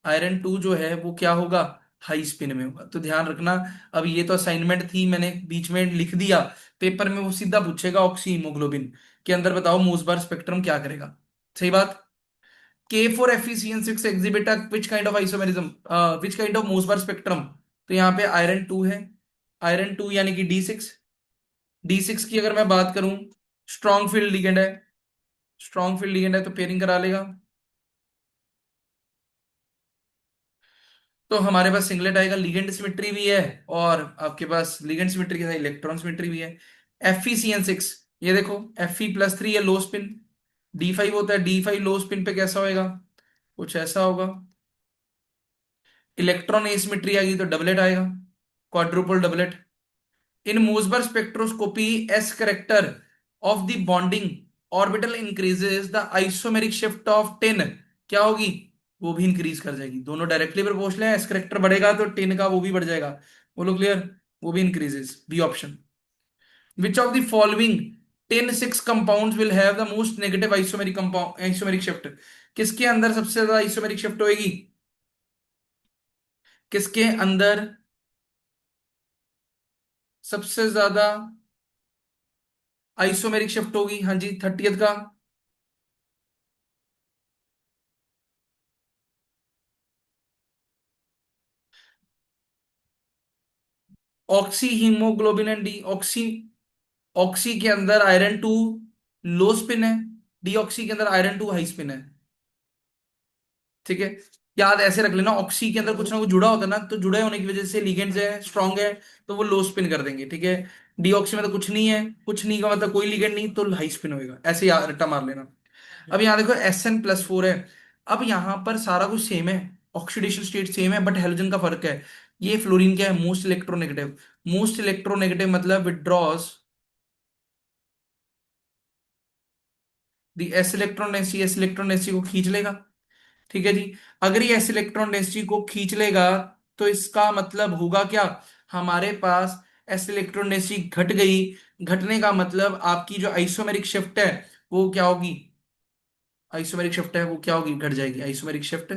आयरन टू जो है वो क्या होगा, हाई स्पिन में होगा। तो ध्यान रखना, अब ये तो असाइनमेंट थी, मैंने बीच में लिख दिया, पेपर में वो सीधा पूछेगा ऑक्सी हीमोग्लोबिन के अंदर बताओ मोसबार स्पेक्ट्रम क्या करेगा। सही बात। K4FeCN6 exhibit a which kind of isomerism, which kind of Mossbauer spectrum. तो यहाँ पे आयरन टू है, आयरन टू यानी कि D6। D6 की अगर मैं बात करूं, स्ट्रॉन्ग फील्ड लिगेंड है, स्ट्रॉन्ग फील्ड लिगेंड है तो पेयरिंग करा लेगा। तो हमारे पास सिंगलेट आएगा, लिगेंड सिमेट्री भी है, और आपके पास लिगेंड सिमेट्री के साथ इलेक्ट्रॉन सिमेट्री भी है। FeCN6, ये देखो Fe+3 है लो स्पिन, D5 होता है, D5 लो स्पिन पे कैसा होएगा, कुछ ऐसा होगा। इलेक्ट्रॉन एसिमेट्री आएगी तो डबलेट आएगा, quadrupole doublet. In Mossbauer spectroscopy S character of the bonding orbital increases the isomeric shift of tin, क्या होगी, वो भी इंक्रीज कर जाएगी। दोनों डायरेक्टली प्रोपोर्शनल है, एस करेक्टर बढ़ेगा तो टेन का वो भी बढ़ जाएगा। बोलो क्लियर, वो भी increases, B option. Which of the following 10 6 compounds will have the most negative isomeric compound isomeric shift, किसके अंदर सबसे ज्यादा आइसोमेरिक शिफ्ट होएगी, किसके अंदर सबसे ज्यादा आइसोमेरिक शिफ्ट होगी, हाँ जी 30th का। Oxy haemoglobin and D oxy, oxy के अंदर आयरन टू लो स्पिन है, डीऑक्सी के अंदर आयरन टू हाई स्पिन है। ठीक है, याद ऐसे रख लेना, ऑक्सी के अंदर कुछ ना कुछ जुड़ा होता है ना, तो जुड़े होने की वजह से लिगेंड्स है स्ट्रांग है, तो वो लो स्पिन कर देंगे। ठीक है, डीऑक्सी में तो कुछ नहीं है, कुछ नहीं का मतलब कोई लिगेंड नहीं, तो हाई स्पिन होएगा, ऐसे याद रट्टा मार लेना। अब यहाँ देखो SN+4 है, अब यहाँ पर सारा कुछ सेम है, ऑक्सीडेशन स्टेट सेम है, बट हेलोजन का फर्क है। ये फ्लोरीन क्या है, मोस्ट इलेक्ट्रोनेगेटिव, मोस्ट इलेक्ट्रोनेगेटिव मतलब withdraws the S electron density, S electron density को खींच लेगा। ठीक है जी, अगर ये एस इलेक्ट्रॉन डेंसिटी को खींच लेगा तो इसका मतलब होगा क्या, हमारे पास एस इलेक्ट्रॉन डेंसिटी घट गई, घटने का मतलब आपकी जो आइसोमेरिक शिफ्ट है वो क्या होगी, आइसोमेरिक शिफ्ट है वो क्या होगी, घट जाएगी, आइसोमेरिक शिफ्ट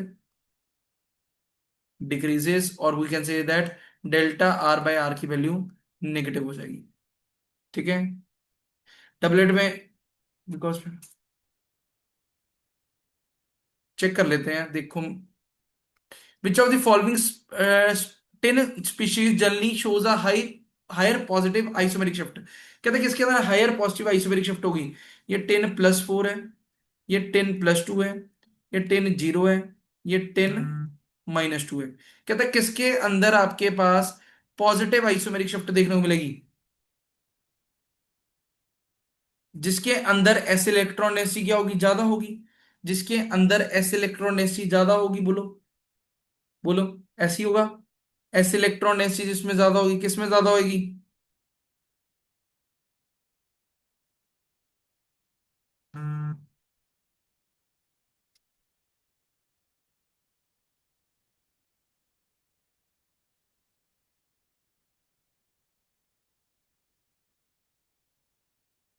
डिक्रीजेस, और we can say that delta r by r की वैल्यू नेगेटिव हो जाएगी। ठीक है, टबलेट में, बिकॉज चेक कर लेते हैं, देखो which of the following 10 species generally shows a higher positive isomeric shift, कहते हैं किसके अंदर हायर पॉजिटिव आइसोमेरिक शिफ्ट होगी, ये 10+4 है, ये 10+2 है, ये 10 0 है, ये 10-2 है। कहता है किसके अंदर आपके पास पॉजिटिव आइसोमेरिक शिफ्ट देखने को मिलेगी, जिसके अंदर एस इलेक्ट्रॉन डेंसिटी क्या होगी, ज्यादा होगी, जिसके अंदर एस इलेक्ट्रॉन डेंसिटी ज्यादा होगी, बोलो बोलो, ऐसी होगा। एस इलेक्ट्रॉन डेंसिटी जिसमें ज्यादा होगी, किसमें ज्यादा होगी,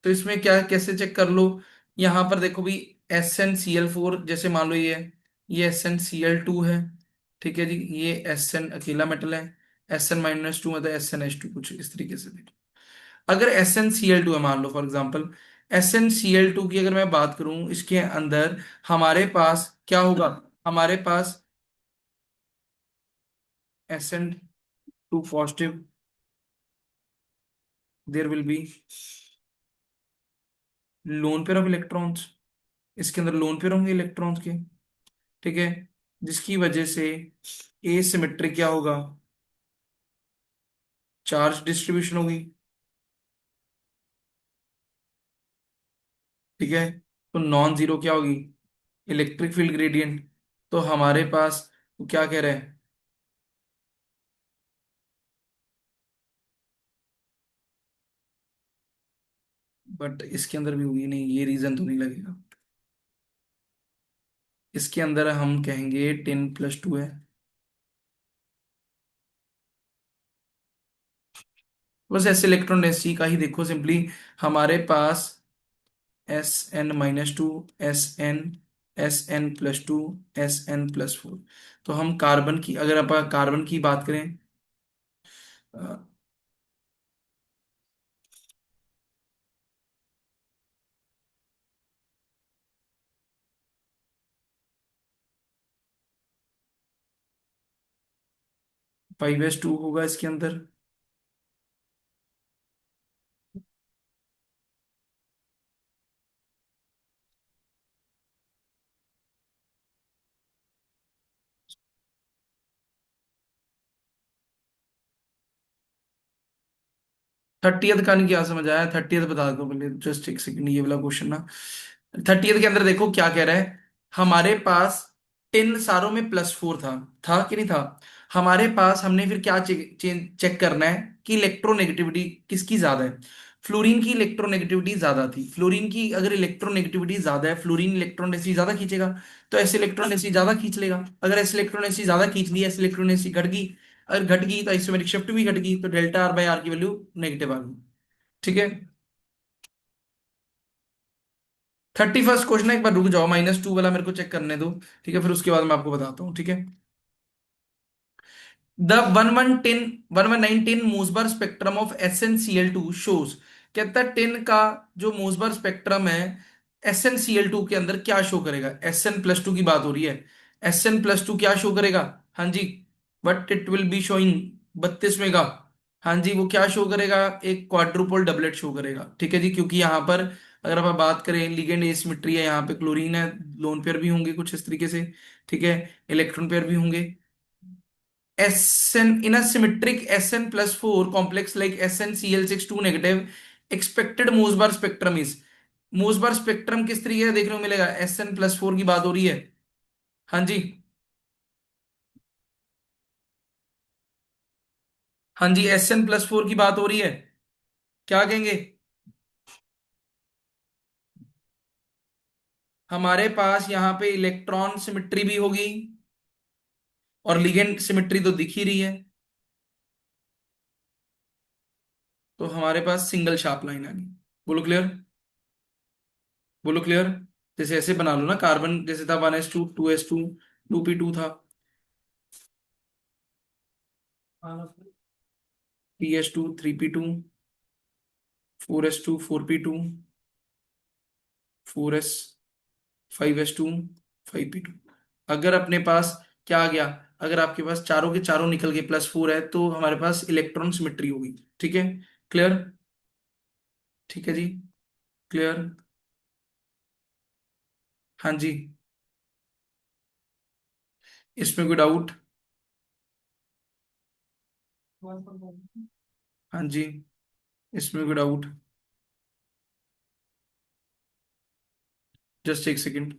तो इसमें क्या कैसे चेक कर लो, यहां पर देखो भी SnCl4 जैसे मान लो ये SnCl2 है। ठीक है जी, ये Sn अकेला मेटल है, Sn-2 मतलब SnH2, कुछ इस तरीके से देखो। अगर SnCl2 है मान लो फॉर एग्जांपल, SnCl2 की अगर मैं बात करूं, इसके अंदर हमारे पास क्या होगा, हमारे पास Sn2 positive, there will be lone pair of electrons, इसके अंदर लोन पेयर होंगे इलेक्ट्रॉन्स के। ठीक है, जिसकी वजह से एसिमेट्रिक क्या होगा, चार्ज डिस्ट्रीब्यूशन होगी। ठीक है, तो नॉन जीरो क्या होगी, इलेक्ट्रिक फील्ड ग्रेडियंट। तो हमारे पास वो क्या कह रहे हैं, बट इसके अंदर भी होगी नहीं, ये रीजन तो नहीं लगेगा, इसके अंदर हम कहेंगे 10+2 है। बस ऐसे इलेक्ट्रॉन डेंसिटी का ही देखो सिंपली। हमारे पास Sn-2, Sn, Sn+2, Sn+4। तो हम कार्बन की, अगर आप कार्बन की बात करें, 5s2 होगा इसके अंदर। 30th का नहीं क्या समझ आया? 30th बता दो पहले, जस्ट एक सेकंड, ये वाला क्वेश्चन ना। 30th के अंदर देखो क्या कह रहा है। हमारे पास 10 सारों में +4 था कि नहीं था? हमारे पास हमने फिर क्या चेक चेक करना है कि इलेक्ट्रोनेगेटिविटी किसकी ज्यादा है। फ्लोरीन की इलेक्ट्रोनेगेटिविटी ज्यादा थी। फ्लोरीन की अगर इलेक्ट्रोनेगेटिविटी ज्यादा है, फ्लोरीन इलेक्ट्रॉन डेंसिटी ज्यादा खींचेगा, तो ऐसे इलेक्ट्रॉन डेंसिटी ज्यादा खींच लेगा। अगर ऐसे इलेक्ट्रॉन डेंसिटी ज्यादा खींच ली, ऐसे इलेक्ट्रॉन डेंसिटी घट गई, अगर घट गई तो आइसोमेरिक शिफ्ट भी घट गई, तो डेल्टा आर बाई आर की वैल्यू नेगेटिव आ गई। ठीक है। 31st क्वेश्चन है, एक बार रुक जाओ, -2 वाला मेरे को चेक करने दो। ठीक है, फिर उसके बाद मैं आपको बताता हूँ। ठीक है। The 1119 Mossbauer spectrum of SnCl2 shows. कहता है 10 का जो मोसबार स्पेक्ट्रम है SnCl2 के अंदर क्या शो करेगा। Sn+2 की बात हो रही है। Sn+2 क्या शो करेगा? हाँ जी। But it will be showing 32 mega. हाँ जी, वो क्या शो करेगा? एक क्वाड्रुपल डबलेट शो करेगा। ठीक है जी, क्योंकि यहाँ पर अगर आप बात करें लिगेंड एसिमेट्री है, यहाँ पे क्लोरीन है, लोन पेयर भी होंगे कुछ इस तरीके से। ठीक है। इलेक्ट्रॉन पेयर भी होंगे। Sn in a symmetric Sn+4 complex like SnCl62 negative, expected Mosebar spectrum is। Mossbauer spectrum किस तरीके का देखने को मिलेगा? Sn+4 की बात हो रही है। हाँ जी। हाँ जी, Sn+4 की बात हो रही है। क्या कहेंगे? हमारे पास यहाँ पे इलेक्ट्रॉन सिमिट्री भी होगी, और लिगेंड सिमिट्री तो दिख ही रही है। तो हमारे पास सिंगल शार्प लाइन आ गई। बोलो क्लियर। बोलो क्लियर। जैसे ऐसे बना लो ना, कार्बन जैसे था 1s2 2s2 2p2 था, 3s2 3p2, 4s2 4p2, 4s 5s2 5p2। अगर अपने पास क्या आ गया, अगर आपके पास चारों के चारों निकल गए +4 है, तो हमारे पास इलेक्ट्रॉन सिमेट्री होगी। ठीक है। क्लियर। ठीक है जी। क्लियर। हाँ जी। इसमें कोई डाउट? हाँ जी, इसमें कोई डाउट? जस्ट एक सेकेंड।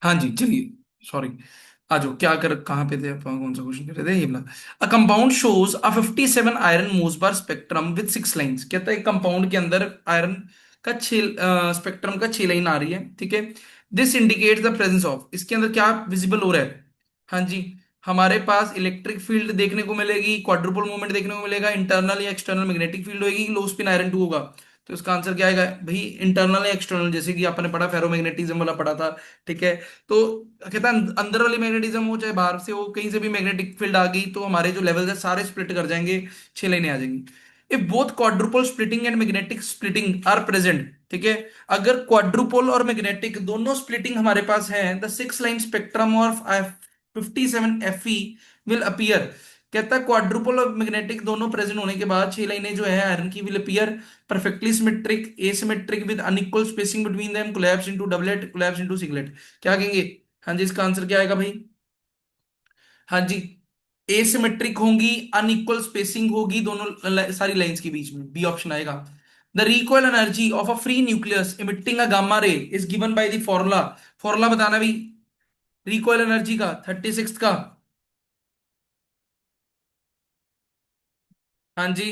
हाँ जी चलिए, सॉरी। आ जाओ, क्या कर कहाँ पे थे अपन, कौन सा क्वेश्चन कर रहे थे, ये वाला। A compound shows a 57 iron Mossbauer spectrum with 6 lines. कहता है कंपाउंड के अंदर आयरन का 6 स्पेक्ट्रम का 6 लाइन आ रही है, ठीक है। This indicates the presence of, इसके अंदर क्या विजिबल हो रहा है। हाँ जी, हमारे पास इलेक्ट्रिक फील्ड देखने को मिलेगी, क्वाड्रुपल मूवमेंट देखने को मिलेगा, इंटरनल या एक्सटर्नल मैग्नेटिक फील्ड होगी, लो स्पिन आयरन 2 होगा। तो इसका आंसर क्या आएगा भाई, इंटरनल या एक्सटर्नल, जैसे कि आपने पढ़ा फेरोमैग्नेटिज्म वाला पढ़ा था, ठीक है। तो कहता है अंदर वाली मैग्नेटिज्म हो चाहे बाहर से हो, कहीं से भी मैग्नेटिक फील्ड आ गई तो हमारे जो लेवल्स है सारे स्प्लिट कर जाएंगे, 6 लाइनें आ जाएंगी। If both quadrupole splitting and magnetic splitting are present, ठीक है, अगर क्वाड्रुपल और मैग्नेटिक दोनों स्प्लिटिंग हमारे पास है, the 6 line spectrum of 57 Fe will appear. कहता है क्वाड्रुपल और मैग्नेटिक दोनों प्रेजेंट होने के बाद 6 लाइनें जो है आयरन की will appear perfectly symmetric, asymmetric with unequal spacing between them, collapse into doublet, collapse into singlet। क्या कहेंगे। हाँ जी, इसका आंसर क्या आएगा भाई। हाँ जी, एसिमेट्रिक होंगी, अनइक्वल स्पेसिंग होगी दोनों सारी लाइंस के बीच में, बी ऑप्शन आएगा। The recoil energy of a free nucleus emitting a gamma ray is given by the formula. Formula बताना भी, रिकॉइल एनर्जी का 36 का। हाँ जी,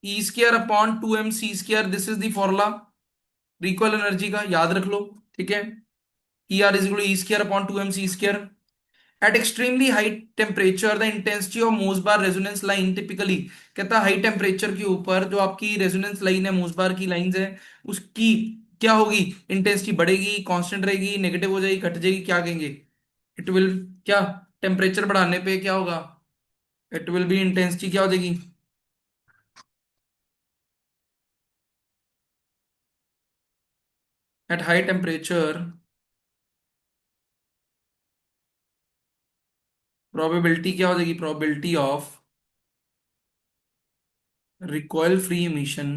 E square upon 2 mc square, this is the formula recoil energy का, याद रख लो, ठीक है। E r is equal to E square upon 2 mc square. At extremely high temperature, the intensity of Mossbar resonance line typically, कहता है high temperature के ऊपर जो आपकी रेजोनेंस लाइन है, मोसबार की लाइंस है, उसकी क्या होगी, इंटेंसिटी बढ़ेगी, कांस्टेंट रहेगी, नेगेटिव हो जाएगी, घट जाएगी, क्या कहेंगे। इट विल, क्या, टेम्परेचर बढ़ाने पे क्या होगा, इट विल बी इंटेंसिटी क्या हो जाएगी। एट हाई टेम्परेचर प्रोबेबिलिटी क्या हो जाएगी, probability of recoil free emission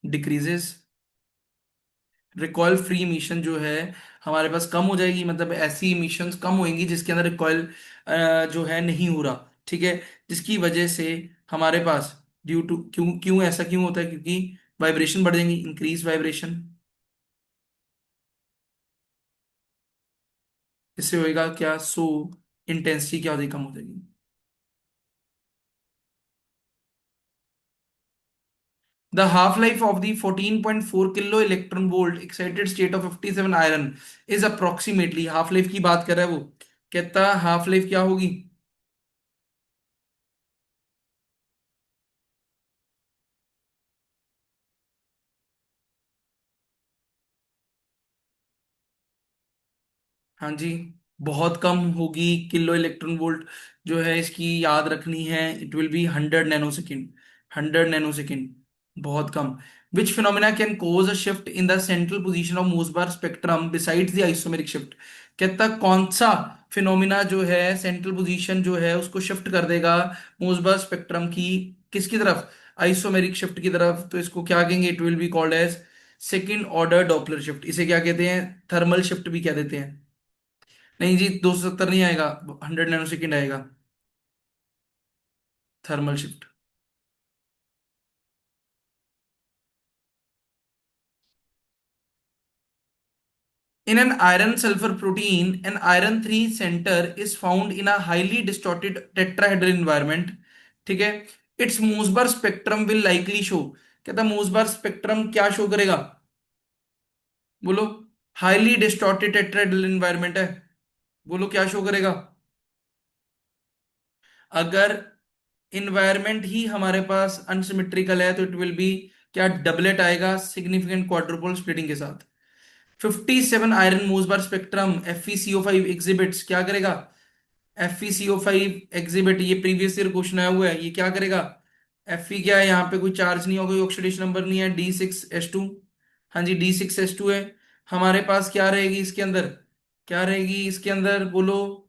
decreases. Recoil free emission जो है हमारे पास कम हो जाएगी, मतलब ऐसी इमिशंस कम होंगी जिसके अंदर रिकॉइल जो है नहीं हो रहा, ठीक है। जिसकी वजह से हमारे पास, ड्यू टू, क्यों क्यों ऐसा क्यों होता है, क्योंकि वाइब्रेशन बढ़ जाएंगी, इंक्रीज वाइब्रेशन। इससे होएगा क्या, सो इंटेंसिटी क्या हो जाएगी, कम हो जाएगी। The half life of the 14.4 kilo electron volt excited state of 57 iron is approximately, half life की बात कर रहा है वो, कहता हाफ लाइफ क्या होगी। हाँ जी, बहुत कम होगी, किलो इलेक्ट्रॉन वोल्ट जो है इसकी याद रखनी है, it will be 100 nano second, 100 nano second, बहुत कम। Which phenomena can cause a shift in the central position of Mossbauer spectrum besides the isomeric shift. कहता कौन सा फिनोमिना जो है सेंट्रल पोजीशन जो है उसको शिफ्ट कर देगा मोसबार स्पेक्ट्रम की, किसकी तरफ, आइसोमेरिक शिफ्ट की तरफ। तो इसको क्या कहेंगे, it will be called as second order Doppler shift. इसे क्या कहते हैं, थर्मल शिफ्ट भी कह देते हैं। नहीं जी, 270 नहीं आएगा, 100 नैनो सेकेंड आएगा, thermal shift. In an iron sulfur protein, an iron 3 center is found in a highly distorted tetrahedral environment, ठीक है। Its Mossbauer spectrum will likely show, कहता मोसबार स्पेक्ट्रम क्या शो करेगा, बोलो। हाईली डिस्टॉर्टेड टेट्राहेड्रल एनवायरनमेंट है, बोलो क्या show करेगा। अगर इन्वायरमेंट ही हमारे पास अनसिमेट्रिकल है तो इट विल बी क्या, डबलेट आएगा सिग्निफिकेंट क्वाड्रुपल स्प्लिटिंग के साथ। 57 iron Mossbauer spectrum FeCO5 exhibits क्या करेगा, FeCO5 एग्जिबिट, ये प्रीवियस ईयर क्वेश्चन आया हुआ है, ये क्या करेगा। Fe क्या है, यहाँ पे कोई चार्ज नहीं होगा, कोई ऑक्सीडेशन नंबर नहीं है, D6H2। हाँ जी, D6H2 है। हमारे पास क्या रहेगी इसके अंदर, क्या रहेगी इसके अंदर, बोलो।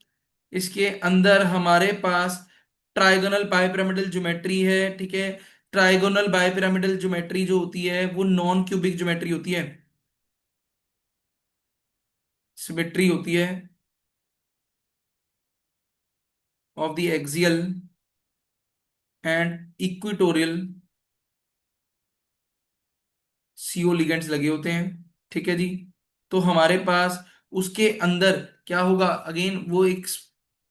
इसके अंदर हमारे पास ट्राइगोनल बाइपिरामिडल ज्योमेट्री है, ठीक है। ट्राइगोनल बाइपिरामिडल ज्योमेट्री जो होती है वो नॉन क्यूबिक ज्योमेट्री होती है, सिमेट्री होती है of the axial and equatorial CO ligands लगे होते हैं। ठीक है जी। तो हमारे पास उसके अंदर क्या होगा, अगेन वो एक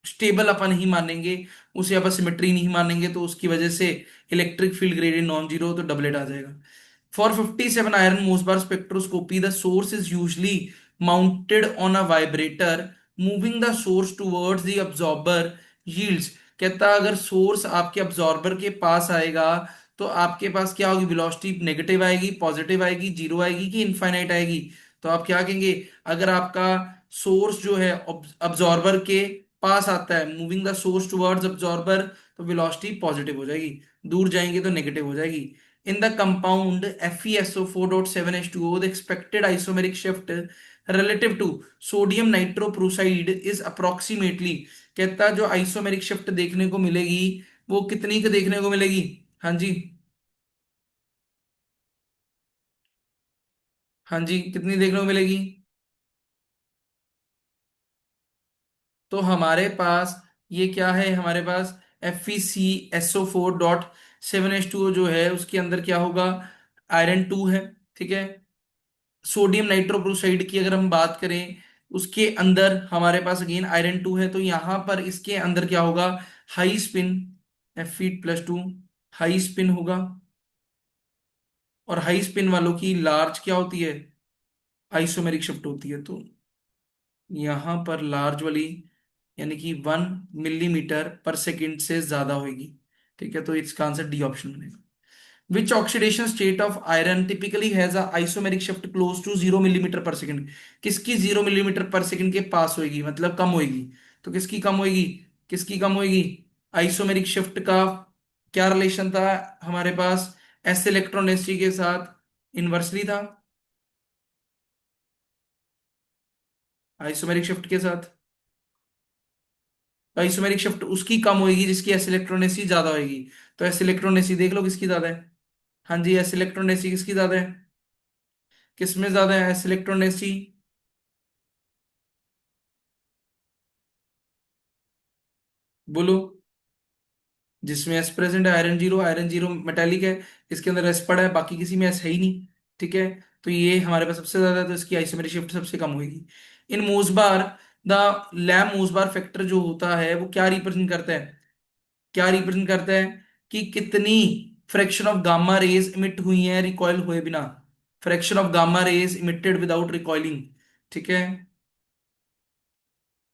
स्टेबल अपन नहीं मानेंगे, उसे अपन सिमेट्री नहीं मानेंगे, तो उसकी वजह से electric field gradient non zero, तो डबलेट आ जाएगा। For 57 iron Mosbar spectroscopy, the source is usually mounted on a vibrator. Moving the source towards the absorber yields, कहता है अगर सोर्स आपके अब्जॉर्बर के पास आएगा तो आपके पास क्या होगी, वेलोसिटी नेगेटिव आएगी, पॉजिटिव आएगी, जीरो आएगी कि इनफाइनाइट आएगी। तो आप क्या कहेंगे, अगर आपका सोर्स जो है अब्जॉर्बर के पास आता है, moving the source towards absorber, तो वेलोसिटी पॉजिटिव हो जाएगी, दूर जाएंगे तो नेगेटिव हो जाएगी। In the compound FeSO4.7H2O, the expected isomeric shift relative to sodium nitroprusside is approximately, कहता है जो आइसोमेरिक शिफ्ट देखने को मिलेगी वो कितनी के देखने को मिलेगी। हाँ जी। हाँ जी, कितनी देखने को मिलेगी। तो हमारे पास ये क्या है, हमारे पास FeCSO4.7H2O जो है उसके अंदर क्या होगा, आयरन 2 है। ठीक है। सोडियम नाइट्रोक्लोराइड की अगर हम बात करें, उसके अंदर हमारे पास अगेन आयरन 2 है, तो यहां पर इसके अंदर क्या होगा, high spin, Fe+2 high spin होगा। और हाई स्पिन वालों की लार्ज क्या होती है, आइसोमेरिक शिफ्ट होती है। तो यहां पर लार्ज वाली यानी कि 1 मिलीमीटर पर सेकेंड से ज्यादा होगी। ठीक है, तो इसका आंसर डी ऑप्शन बनेगा। Which oxidation state of iron typically has a isomeric shift close to 0 millimetre पर सेकेंड, किसकी 0 मिलीमीटर पर सेकेंड के पास होगी, मतलब कम होगी। तो किसकी कम होगी, किसकी कम होगी, आइसोमेरिक शिफ्ट का क्या रिलेशन था हमारे पास, एस इलेक्ट्रोनेस्टी के साथ इनवर्सली था, आइसोमेरिक शिफ्ट के साथ। तो आइसोमेरिक शिफ्ट उसकी कम होगी जिसकी एस इलेक्ट्रोनेसी ज्यादा होगी। तो एस इलेक्ट्रोनेसी देख लो किसकी ज्यादा है। हाँ जी, एस इलेक्ट्रोनेसी किसकी ज्यादा है, किसमें ज्यादा है एस इलेक्ट्रोनेसी, बोलो। जिसमें एस प्रेजेंट है, आयरन जीरो मेटालिक है, इसके अंदर एस पड़ा है, बाकी किसी में एस है ही नहीं। ठीक है। तो ये हमारे पास सबसे ज्यादा है, तो इसकी आइसोमेरिक शिफ्ट सबसे कम होगी। इन मोसबार, द लैम मोसबार फैक्टर जो होता है वो क्या रिप्रेजेंट करता है, क्या रिप्रेजेंट करता है कि कितनी fraction of gamma rays emit हुई है रिकॉइल हुए बिना, fraction of gamma rays emitted without recoiling. ठीक है।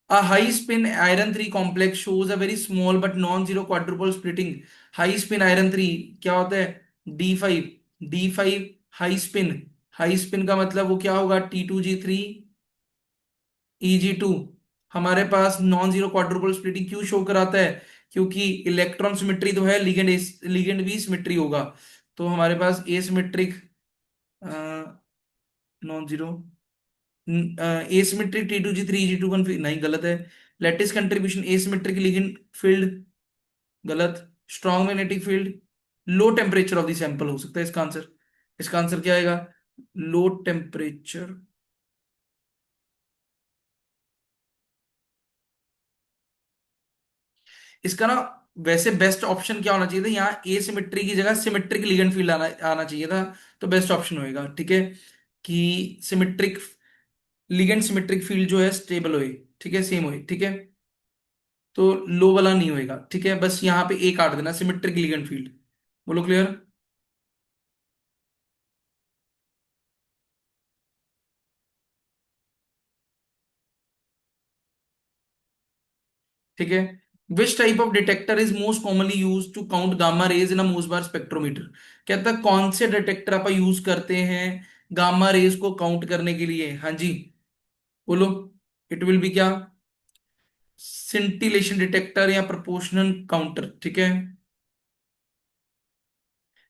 A high spin iron 3 complex shows a very small but non-zero quadruple splitting. High spin iron 3 क्या होता है, D5 high spin, high spin का मतलब वो क्या होगा, T2G3 EG2। हमारे पास नॉन जीरो क्वाड्रुपल स्प्लिटिंग क्यों शो कराता है, क्योंकि इलेक्ट्रॉन सिमेट्री तो है, लिगेंड लिगेंड भी सिमेट्री होगा। तो हमारे पास asymmetric, non zero, asymmetric T2G3 EG2 नहीं, गलत है। Lattice contribution asymmetric ligand field, गलत। Strong magnetic field, low temperature of the sample हो सकता है इसका आंसर। इसका आंसर क्या आएगा, लो टेम्परेचर। इसका ना वैसे बेस्ट ऑप्शन क्या होना चाहिए था, यहाँ एसिमेट्री की जगह सिमेट्रिक लिगेंड फील्ड आना आना चाहिए था। तो बेस्ट ऑप्शन होएगा, ठीक है, कि सिमेट्रिक लिगेंड सिमेट्रिक फील्ड जो है स्टेबल होए। ठीक है, सेम होए। ठीक है। तो लो वाला नहीं होएगा। ठीक है, बस यहाँ पे एक काट देना, सिमेट्रिक लिगेंड फील्ड। बोलो क्लियर। ठीक है। Which type of detector is most commonly use to count gamma rays in a Mossbauer spectrometer, कहता है कौन से डिटेक्टर आप यूज करते हैं गामा रेज को काउंट करने के लिए। हाँ जी, बोलो। इट विल बी क्या, सिंटिलेशन डिटेक्टर या प्रोपोर्शनल काउंटर। ठीक है।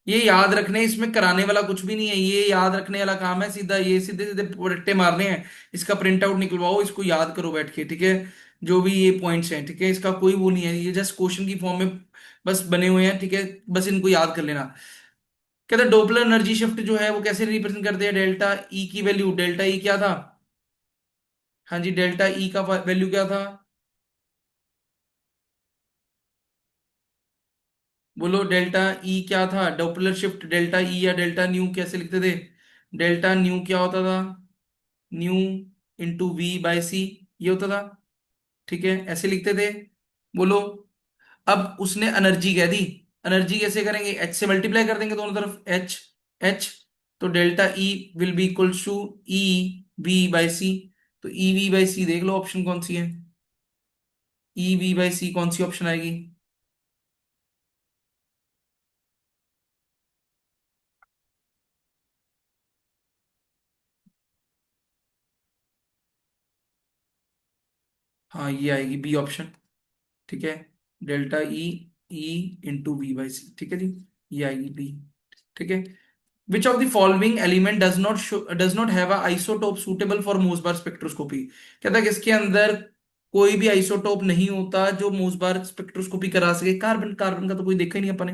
ये याद रखने, इसमें कराने वाला कुछ भी नहीं है, ये याद रखने वाला काम है सीधा, ये सीधे सीधे रट्टे मारने हैं। इसका प्रिंट आउट निकलवाओ, इसको याद करो बैठ के। ठीक है, जो भी ये पॉइंट्स हैं, ठीक है, इसका कोई वो नहीं है, ये जस्ट क्वेश्चन की फॉर्म में बस बने हुए हैं। ठीक है, बस इनको याद कर लेना। कहते हैं डोपलर एनर्जी शिफ्ट जो है वो कैसे रिप्रेजेंट करते हैं, डेल्टा ई की वैल्यू, डेल्टा ई क्या था। हाँ जी, डेल्टा ई का वैल्यू क्या था, बोलो। डेल्टा ई क्या था, डोपलर शिफ्ट डेल्टा ई या डेल्टा न्यू कैसे लिखते थे। डेल्टा न्यू क्या होता था? न्यू इंटू वी बाई सी, ये होता था। ठीक है, ऐसे लिखते थे। बोलो। अब उसने एनर्जी कह दी। एनर्जी कैसे करेंगे? एच से मल्टीप्लाई कर देंगे दोनों तरफ, एच एच। तो delta E will be equal to E V by C. तो ई वी बाई सी देख लो ऑप्शन कौन सी है। ई वी बाई सी कौन सी ऑप्शन आएगी? हाँ, ये आएगी बी ऑप्शन। ठीक है, delta E E into V by C, ठीक है जी, ये आएगी बी। ठीक है। Which of the following element does not have a isotope suitable for Mossbauer spectroscopy? कहता है कि इसके अंदर कोई भी आइसोटोप नहीं होता जो मोसबार स्पेक्ट्रोस्कोपी करा सके। कार्बन, कार्बन का तो कोई देखा ही नहीं अपने।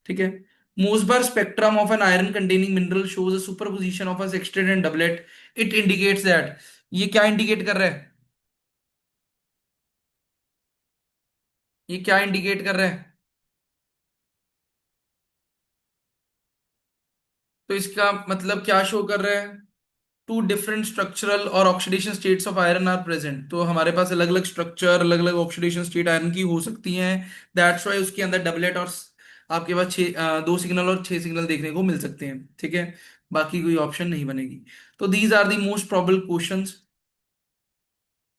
ठीक है। Mossbauer spectrum of an iron containing mineral shows a superposition of a sextet and doublet. It indicates that. ये क्या इंडिकेट कर रहा है? ये क्या इंडिकेट कर रहा है? तो इसका मतलब क्या शो कर रहा है? टू डिफरेंट स्ट्रक्चरल और oxidation states of iron are present. तो हमारे पास अलग अलग स्ट्रक्चर, अलग अलग ऑक्सीडेशन स्टेट आयरन की हो सकती हैं। दैट्स वाई उसके अंदर डबलेट और आपके पास दो सिग्नल और छह सिग्नल देखने को मिल सकते हैं। ठीक है, बाकी कोई ऑप्शन नहीं बनेगी। तो these are the most probable questions